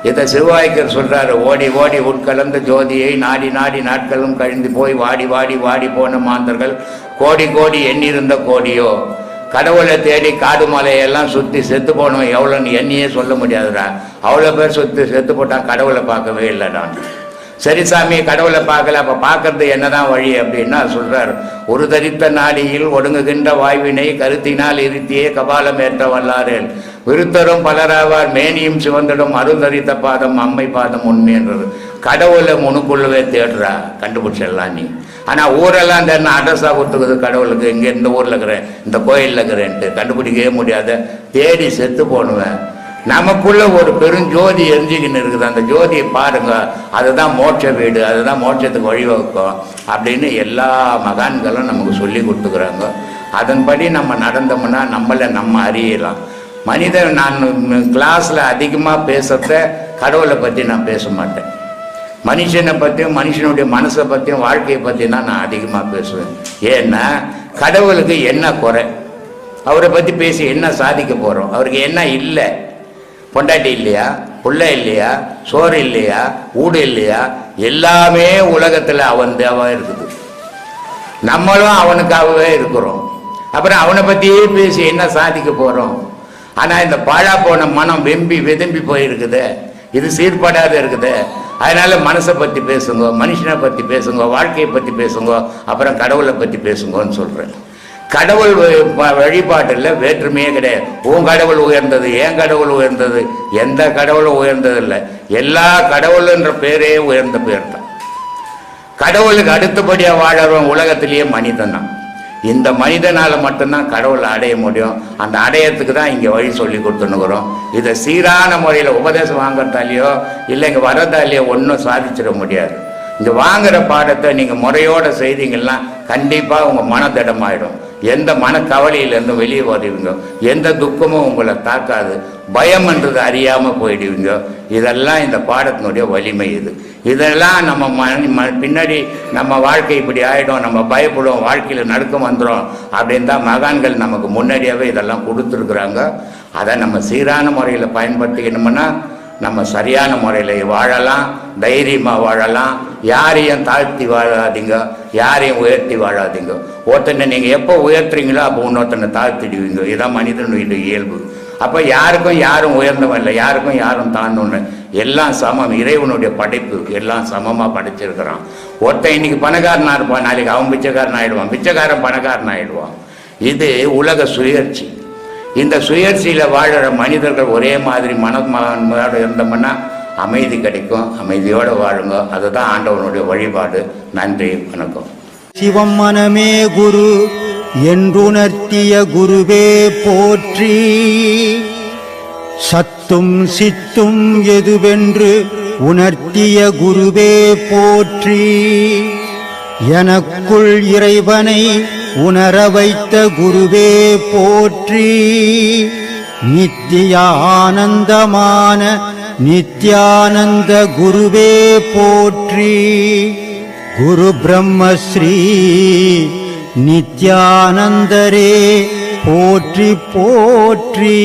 இதை சிவாய்க்கர் சொல்கிறாரு, ஓடி ஓடி உட்கலந்த ஜோதியை நாடி நாடி நாட்களும் கழிந்து போய் வாடி வாடி வாடி போன மாந்தர்கள் கோடி கோடி எண்ணிருந்த கோடியோ. கடவுளை தேடி காடு மலையெல்லாம் சுற்றி செத்து போனவன் எவ்வளோன்னு எண்ணியே சொல்ல முடியாதுடா. அவ்வளோ பேர் சுற்றி செத்து போட்டான், கடவுளை பார்க்கவே இல்லைடான். சரி சாமி, கடவுளை பார்க்கல, அப்போ பார்க்கறது என்னதான் வழி அப்படின்னா சொல்கிறார், ஒரு தரித்த நாடியில் ஒடுங்குகின்ற வாய்வினை கருத்தினால் இருத்தியே கபாலம் ஏற்ற வல்லாரேல் விருத்தரும் பலராவார் மேனியும் சிவந்திடும் அருந்தரித்த பாதம் அம்மை பாதம் உண்மைன்றது. கடவுளை முனுக்குள்ளவே தேடுறா, கண்டுபிடிச்சிடலாம் நீ. ஆனால் ஊரெல்லாம் தேடினா அட்ரஸாக கொடுத்துக்குது கடவுளுக்கு, இங்கே இந்த ஊரில் இருக்கிறேன், இந்த கோயிலில் இருக்கிறேன்ட்டு கண்டுபிடிக்கவே முடியாத, தேடி செத்து போனுவேன். நமக்குள்ள ஒரு பெருஞ்சோதி எரிஞ்சிக்கின்னு இருக்குது, அந்த ஜோதியை பாருங்க, அதுதான் மோட்ச வீடு, அதுதான் மோட்சத்துக்கு வழிவகுக்கும் அப்படின்னு எல்லா மகான்களும் நமக்கு சொல்லி கொடுத்துக்கிறாங்க. அதன்படி நம்ம நடந்தோம்னா நம்மளை நம்ம அறியலாம். மனிதன், நான் கிளாஸில் அதிகமாக பேசுகிறத கடவுளை பற்றி நான் பேச மாட்டேன். மனுஷனை பற்றியும் மனுஷனுடைய மனசை பற்றியும் வாழ்க்கையை பற்றி தான் நான் அதிகமாக பேசுவேன். ஏன்னா கடவுளுக்கு என்ன குறை, அவரை பற்றி பேசி என்ன சாதிக்க போகிறோம்? அவருக்கு என்ன இல்லை? பொண்டாட்டி இல்லையா, புள்ள இல்லையா, சோறு இல்லையா, ஊடு இல்லையா? எல்லாமே உலகத்தில் அவன் இருக்குது. நம்மளும் அவனுக்காகவே இருக்கிறோம். அப்புறம் அவனை பற்றியே பேசி என்ன சாதிக்க போகிறோம்? ஆனால் இந்த பாழா போன மனம் வெம்பி வெதும்பி போயிருக்குது, இது சீர்படாத இருக்குது. அதனால மனசை பற்றி பேசுங்க, மனுஷனை பற்றி பேசுங்க, வாழ்க்கையை பற்றி பேசுங்க, அப்புறம் கடவுளை பற்றி பேசுங்கன்னு சொல்கிறேன். கடவுள் வழிபாட்டில் வேற்றுமையே கிடையாது. உன் கடவுள் உயர்ந்தது, என் கடவுள் உயர்ந்தது, எந்த கடவுளும் உயர்ந்தது இல்லை. எல்லா கடவுள்ன்ற பேரே உயர்ந்த பேர் தான். கடவுளுக்கு அடுத்தபடியாக வாழறவன் உலகத்திலேயே மனிதன் தான். இந்த மனிதனால் மட்டும்தான் கடவுளை அடைய முடியும். அந்த அடையத்துக்கு தான் இங்கே வழி சொல்லி கொடுத்துன்னுக்குறோம். இதை சீரான முறையில் உபதேசம் வாங்குறதாலேயோ இல்லை இங்கே வரதாலேயோ ஒன்றும் சாதிச்சிட முடியாது. இங்கே வாங்குகிற பாடத்தை நீங்கள் முறையோடு செய்தீங்கன்னா கண்டிப்பாக உங்கள் மனதிடமாயிடும். எந்த மனக்கவலையிலேருந்து வெளியே வருவீங்க, எந்த துக்கமும் உங்களை தாக்காது, பயம்ன்றது அறியாமல் போயிடுவீங்க. இதெல்லாம் இந்த பாடத்தினுடைய வலிமை. இதெல்லாம் நம்ம பின்னாடி நம்ம வாழ்க்கை இப்படி ஆகிடும், நம்ம பயப்படுவோம், வாழ்க்கையில் நடுக்கம் வந்துடும் அப்படின்னு தான் மகான்கள் நமக்கு முன்னாடியாகவே இதெல்லாம் கொடுத்துருக்குறாங்க. அதை நம்ம சீரான முறையில் பயன்படுத்திக்கணும்னா நம்ம சரியான முறையில் வாழலாம், தைரியமாக வாழலாம். யாரையும் தாழ்த்தி வாழாதீங்க, யாரையும் உயர்த்தி வாழாதீங்க. ஒருத்தனை நீங்கள் எப்போ உயர்த்துறீங்களோ அப்போ இன்னொருத்தனை தாழ்த்திடுவீங்க. இதுதான் மனிதனுடைய இயல்பு. அப்போ யாருக்கும் யாரும் உயர்ந்தவன் இல்லை, யாருக்கும் யாரும் தாழ்ந்தவன், எல்லாம் சமம். இறைவனுடைய படைப்பு எல்லாம் சமமாக படைச்சிருக்கிறான். ஒருத்தன் இன்னைக்கு பணக்காரனாக இருப்பான், நாளைக்கு அவன் பிச்சைக்காரன் ஆகிடுவான், பிச்சைக்காரன் பணக்காரன் ஆகிடுவான். இது உலக சுயற்சி. இந்த சுயற்சியில் வாழற மனிதர்கள் ஒரே மாதிரி மனமோடு இருந்தோம்னா அமைதி கிடைக்கும். அமைதியோடு வாழுங்க. அதுதான் ஆண்டவனுடைய வழிபாடு. நன்றி, வணக்கம். சிவம் மனமே குரு என்றுணர்த்திய குருவே போற்றி. சத்தும் சித்தும் எதுவென்று உணர்த்திய குருவே போற்றி. எனக்குள் இறைவனை உணர வைத்த குருவே போற்றி. நித்திய ஆனந்தமான நித்யானந்த குருவே போற்றி. குரு பிரம்மஸ்ரீ நித்யானந்தரே போற்றி போற்றி.